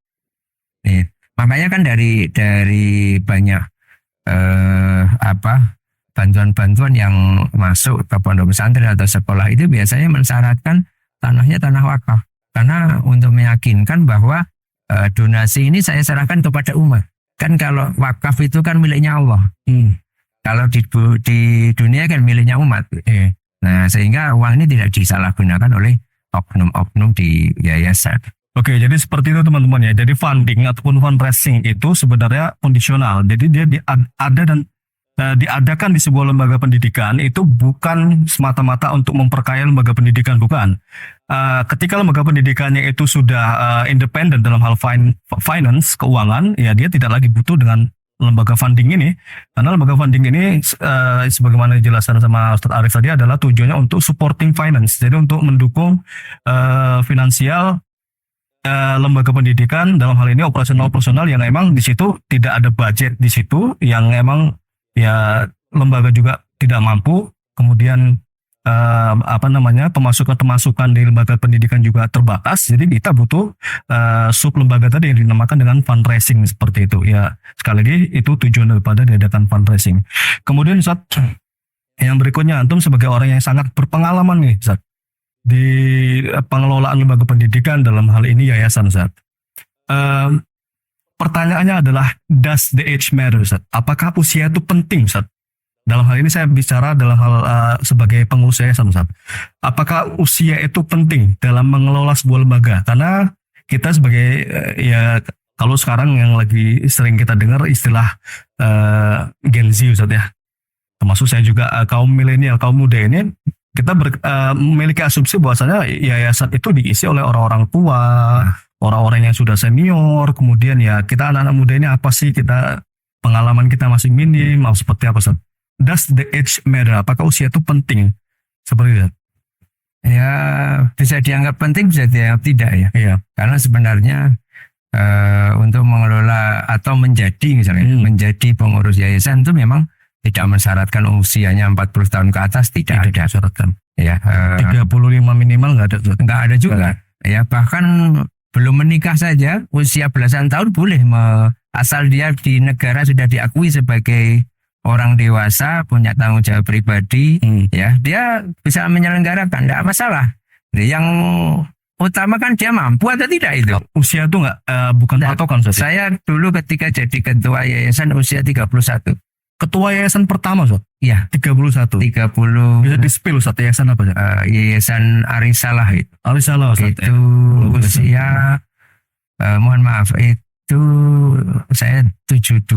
Makanya kan dari banyak bantuan-bantuan yang masuk ke pondok pesantren atau sekolah itu biasanya mensyaratkan tanahnya tanah wakaf, karena untuk meyakinkan bahwa donasi ini saya serahkan kepada umat. Kan kalau wakaf itu kan miliknya Allah. Kalau di dunia kan miliknya umat. Nah, sehingga uang ini tidak disalahgunakan oleh oknum-oknum di yayasan. Oke, jadi seperti itu teman-teman ya. Jadi funding ataupun fundraising itu sebenarnya kondisional. Jadi dia ada dan diadakan di sebuah lembaga pendidikan itu bukan semata-mata untuk memperkaya lembaga pendidikan, bukan. Ketika lembaga pendidikannya itu sudah independen dalam hal finance, keuangan, ya dia tidak lagi butuh dengan lembaga funding ini. Karena lembaga funding ini sebagaimana dijelaskan sama Ustadz Arif tadi adalah tujuannya untuk supporting finance. Jadi untuk mendukung finansial lembaga pendidikan, dalam hal ini operasional yang emang di situ tidak ada budget di situ, yang emang ya lembaga juga tidak mampu, kemudian pemasukan di lembaga pendidikan juga terbatas, jadi kita butuh sub lembaga tadi yang dinamakan dengan fundraising seperti itu ya. Sekali lagi itu tujuan daripada diadakan fundraising. Kemudian Ustaz, yang berikutnya, antum sebagai orang yang sangat berpengalaman nih Ustaz di pengelolaan lembaga pendidikan, dalam hal ini yayasan Ustaz. Pertanyaannya adalah, does the age matter, Ustaz? Apakah usia itu penting, Ustaz? Dalam hal ini saya bicara dalam hal sebagai pengurus yayasan, Ustaz. Apakah usia itu penting dalam mengelola sebuah lembaga? Karena kita sebagai kalau sekarang yang lagi sering kita dengar istilah Gen Z, Ustaz ya. Termasuk saya juga kaum milenial, kaum muda ini, kita memiliki asumsi bahwasanya yayasan itu diisi oleh orang-orang tua, orang-orang yang sudah senior, kemudian ya kita anak-anak muda ini apa sih, kita pengalaman kita masih minim, seperti apa Ustaz? Does the age matter? Apakah usia itu penting? Seperti itu. Ya, bisa dianggap penting, bisa dianggap tidak ya. Iya. Karena sebenarnya untuk mengelola atau menjadi menjadi pengurus yayasan itu memang tidak mensyaratkan usianya 40 tahun ke atas, tidak ada syaratkan. Ya, 35 minimal nggak ada juga. Ya, bahkan belum menikah saja usia belasan tahun boleh, asal dia di negara sudah diakui sebagai orang dewasa, punya tanggung jawab pribadi, ya dia bisa menyelenggarakan, tidak masalah. Yang utama kan dia mampu atau tidak itu. Usia itu bukan patokan. Saya dulu ketika jadi ketua yayasan usia 31. Ketua yayasan pertama, Ustaz? Iya. 31. Bisa di-spill, Ustaz, yayasan apa? Yayasan Arisalah itu. Arisalah, Ustaz. Itu usia, mohon maaf, itu saya 72,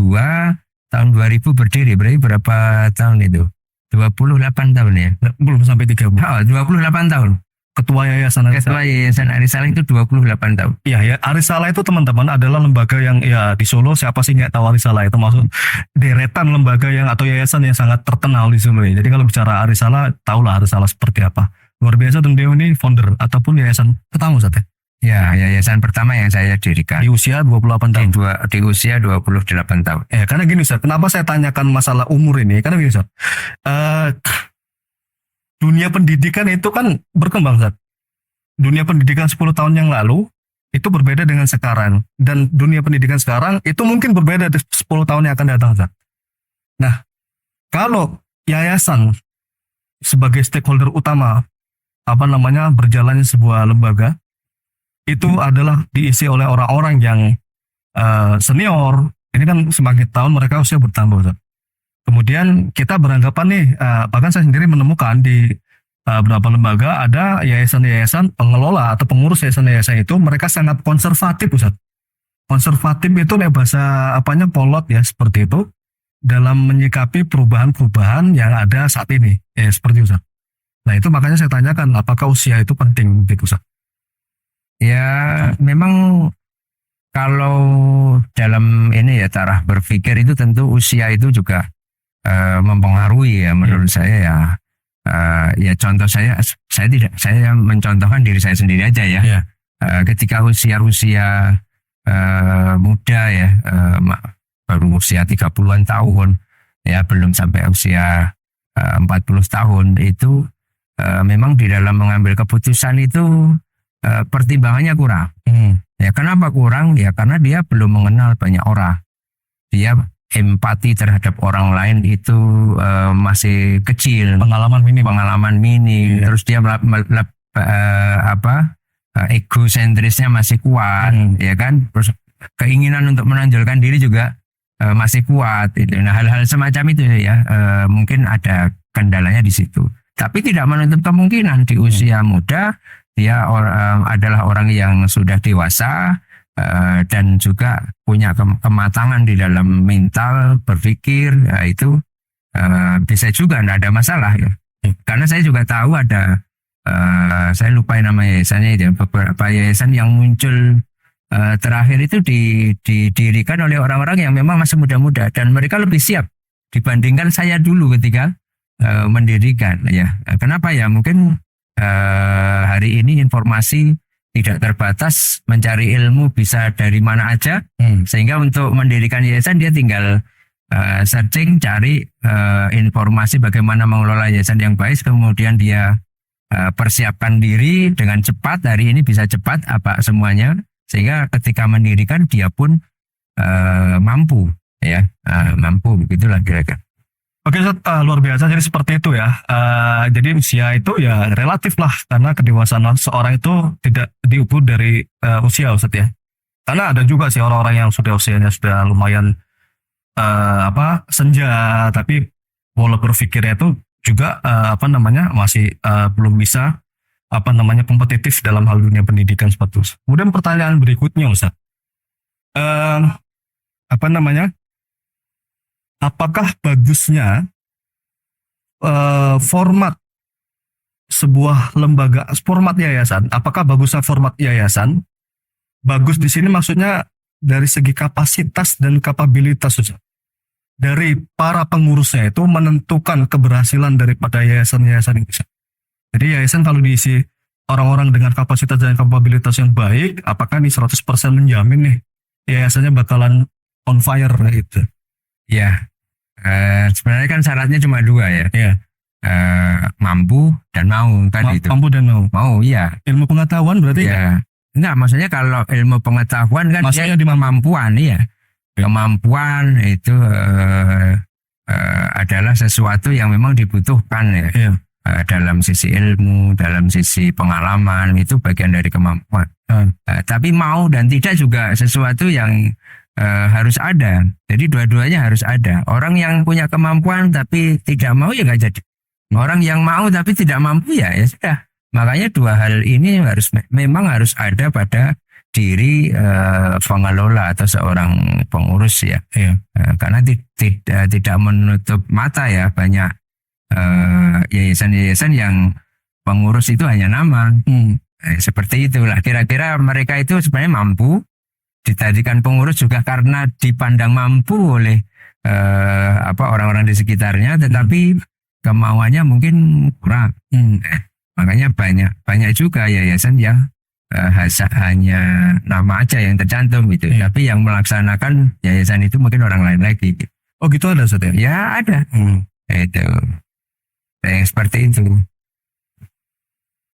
tahun 2000 berdiri. Berarti berapa tahun itu? 28 tahun ya. Belum sampai 30. Oh, 28 tahun. Ketua Yayasan Arisala. Ketua Yayasan Arisala itu 28 tahun. Iya ya, Arisala itu teman-teman adalah lembaga yang ya di Solo siapa sih nggak tahu Arisala itu maksud deretan lembaga yang atau yayasan yang sangat terkenal di Solo ya. Jadi kalau bicara Arisala, tahulah Arisala seperti apa. Luar biasa dan beliau ini founder ataupun yayasan pertama Ustaz ya. Ya, yayasan pertama yang saya dirikan. Di usia 28 tahun. Di usia 28 tahun. Karena gini Ustaz, kenapa saya tanyakan masalah umur ini? Karena gini Ustaz, dunia pendidikan itu kan berkembang Ustaz. Dunia pendidikan 10 tahun yang lalu itu berbeda dengan sekarang. Dan dunia pendidikan sekarang itu mungkin berbeda dari 10 tahun yang akan datang Ustaz. Nah, kalau yayasan sebagai stakeholder utama berjalannya sebuah lembaga itu adalah diisi oleh orang-orang yang senior. Ini kan semakin tahun mereka usia bertambah Ustaz. Kemudian kita beranggapan nih, bahkan saya sendiri menemukan di beberapa lembaga ada yayasan-yayasan pengelola atau pengurus yayasan-yayasan itu mereka sangat konservatif Ustaz. Konservatif itu bahasa polot ya seperti itu dalam menyikapi perubahan-perubahan yang ada saat ini ya seperti Ustaz. Nah itu makanya saya tanyakan apakah usia itu penting gitu Ustaz? Ya memang kalau dalam ini ya taraf berpikir itu tentu usia itu juga mempengaruhi ya menurut saya ya. Ya contoh saya mencontohkan diri saya sendiri aja ya. Ketika usia muda ya, baru usia 30-an tahun ya, belum sampai usia 40 tahun itu memang di dalam mengambil keputusan itu pertimbangannya kurang. Ya kenapa kurang? Ya karena dia belum mengenal banyak orang. Dia empati terhadap orang lain itu masih kecil, pengalaman minim. Terus dia egosentrisnya masih kuat, ya kan? Terus keinginan untuk menonjolkan diri juga masih kuat. Itu. Nah hal-hal semacam itu ya mungkin ada kendalanya di situ. Tapi tidak menutup kemungkinan di usia muda dia adalah orang yang sudah dewasa. Dan juga punya kematangan di dalam mental berpikir, itu bisa juga tidak ada masalah ya. Karena saya juga tahu ada saya lupa nama yayasannya itu, beberapa yayasan yang muncul terakhir itu didirikan oleh orang-orang yang memang masih muda-muda dan mereka lebih siap dibandingkan saya dulu ketika mendirikan ya. Kenapa ya? Mungkin hari ini informasi tidak terbatas, mencari ilmu bisa dari mana aja, sehingga untuk mendirikan yayasan dia tinggal searching, cari informasi bagaimana mengelola yayasan yang baik, kemudian dia persiapkan diri dengan cepat, hari ini bisa cepat apa semuanya, sehingga ketika mendirikan dia pun mampu, ya mampu, begitulah kira-kira. Oke, luar biasa. Jadi seperti itu ya. Jadi usia itu ya relatif lah, karena kedewasaan seorang itu tidak diukur dari usia Ustaz ya. Karena ada juga sih orang-orang yang sudah usianya sudah lumayan senja, tapi pola berpikirnya itu juga masih belum bisa kompetitif dalam hal dunia pendidikan seperti itu. Kemudian pertanyaan berikutnya Ustaz. Apakah bagusnya format sebuah lembaga, format yayasan? Apakah bagusnya format yayasan? Bagus di sini maksudnya dari segi kapasitas dan kapabilitas, Ustaz. Dari para pengurusnya itu menentukan keberhasilan daripada yayasan-yayasan itu. Jadi yayasan kalau diisi orang-orang dengan kapasitas dan kapabilitas yang baik, apakah ini 100% menjamin nih yayasannya bakalan on fire gitu? Ya, sebenarnya kan syaratnya cuma dua ya. Mampu dan mau kan itu. Mampu dan mau. Mau, iya. Ilmu pengetahuan berarti? Ya. Enggak, maksudnya kalau ilmu pengetahuan kan maksudnya dia kemampuan, iya. Kemampuan itu adalah sesuatu yang memang dibutuhkan ya. Dalam sisi ilmu, dalam sisi pengalaman, itu bagian dari kemampuan. Tapi mau dan tidak juga sesuatu yang harus ada. Jadi dua-duanya harus ada. Orang yang punya kemampuan tapi tidak mau ya nggak jadi. Orang yang mau tapi tidak mampu ya sudah. Makanya dua hal ini memang harus ada pada diri pengelola atau seorang pengurus ya. Karena tidak menutup mata ya, banyak yayasan-yayasan yang pengurus itu hanya nama. Seperti itulah, kira-kira mereka itu sebenarnya mampu dijadikan pengurus juga karena dipandang mampu oleh orang-orang di sekitarnya, tetapi kemauannya mungkin kurang. Makanya banyak juga yayasan yang hanya nama aja yang tercantum gitu, tapi yang melaksanakan yayasan itu mungkin orang lain lagi. Oh gitu ada Ustaz ya? Ya ada. Itu yang seperti itu.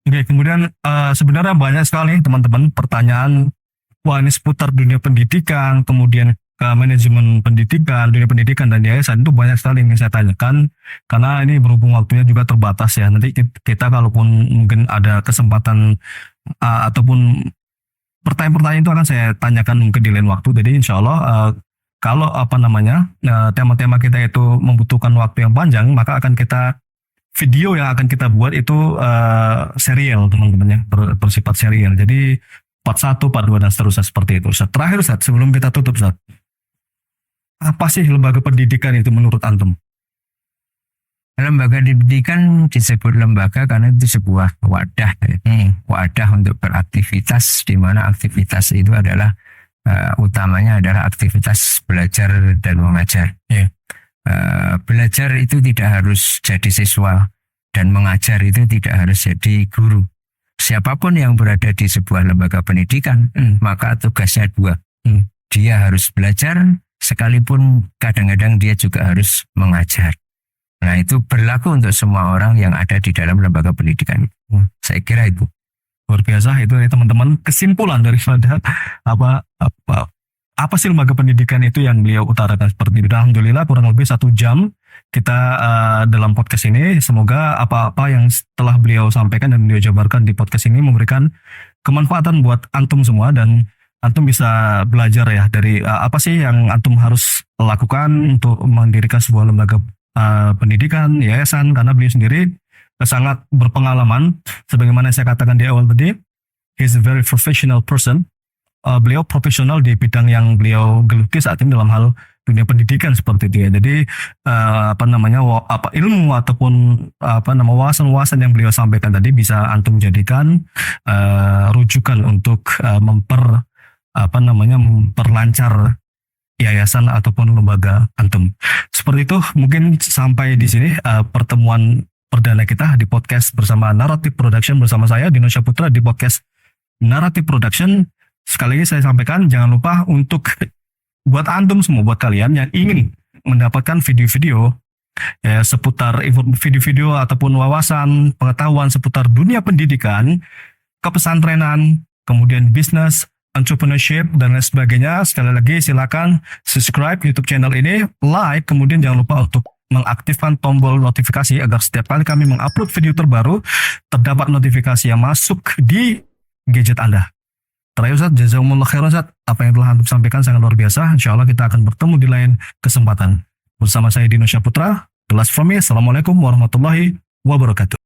Oke, kemudian sebenarnya banyak sekali teman-teman pertanyaan, wah ini seputar dunia pendidikan, kemudian ke manajemen pendidikan, dunia pendidikan dan yayasan itu banyak sekali yang saya tanyakan, karena ini berhubung waktunya juga terbatas ya. Nanti kita kalaupun mungkin ada kesempatan ataupun pertanyaan-pertanyaan itu akan saya tanyakan mungkin di lain waktu. Jadi insya Allah kalau tema-tema kita itu membutuhkan waktu yang panjang, maka akan kita video yang akan kita buat itu serial teman-teman ya, bersifat serial. Jadi part 1, part 2 dan seterusnya seperti itu. Ustaz, terakhir Ustaz, sebelum kita tutup Ustaz, apa sih lembaga pendidikan itu menurut antum? Lembaga pendidikan disebut lembaga karena itu sebuah wadah, wadah untuk beraktivitas, di mana aktivitas itu adalah utamanya adalah aktivitas belajar dan mengajar. Belajar itu tidak harus jadi siswa dan mengajar itu tidak harus jadi guru. Siapapun yang berada di sebuah lembaga pendidikan, maka tugasnya dua. Dia harus belajar, sekalipun kadang-kadang dia juga harus mengajar. Nah itu berlaku untuk semua orang yang ada di dalam lembaga pendidikan. Saya kira itu. Luar biasa itu ya teman-teman, kesimpulan daripada apa sih lembaga pendidikan itu yang beliau utarakan seperti itu. Alhamdulillah kurang lebih 1 jam kita dalam podcast ini. Semoga apa-apa yang telah beliau sampaikan dan beliau jabarkan di podcast ini memberikan kemanfaatan buat antum semua, dan antum bisa belajar ya dari apa sih yang antum harus lakukan untuk mendirikan sebuah lembaga pendidikan, yayasan, karena beliau sendiri sangat berpengalaman. Sebagaimana saya katakan di awal tadi, he's a very professional person. Beliau profesional di bidang yang beliau geluti saat ini dalam hal dunia pendidikan seperti itu ya. Jadi ilmu ataupun wawasan-wawasan yang beliau sampaikan tadi bisa antum jadikan rujukan untuk memperlancar yayasan ataupun lembaga antum. Seperti itu, mungkin sampai di sini pertemuan perdana kita di podcast bersama Naratif Production, bersama saya Dino Syahputra di podcast Naratif Production. Sekali lagi saya sampaikan, jangan lupa untuk buat antum semua, buat kalian yang ingin mendapatkan video-video seputar video-video ataupun wawasan pengetahuan seputar dunia pendidikan, kepesantrenan, kemudian bisnis, entrepreneurship dan lain sebagainya. Sekali lagi silakan subscribe YouTube channel ini, like, kemudian jangan lupa untuk mengaktifkan tombol notifikasi agar setiap kali kami mengupload video terbaru terdapat notifikasi yang masuk di gadget Anda. Terakhir Ustaz, jazakumullah khairan Ustaz, apa yang telah antum sampaikan sangat luar biasa. Insya Allah kita akan bertemu di lain kesempatan. Bersama saya Dino Syahputra, the last from me, Assalamualaikum warahmatullahi wabarakatuh.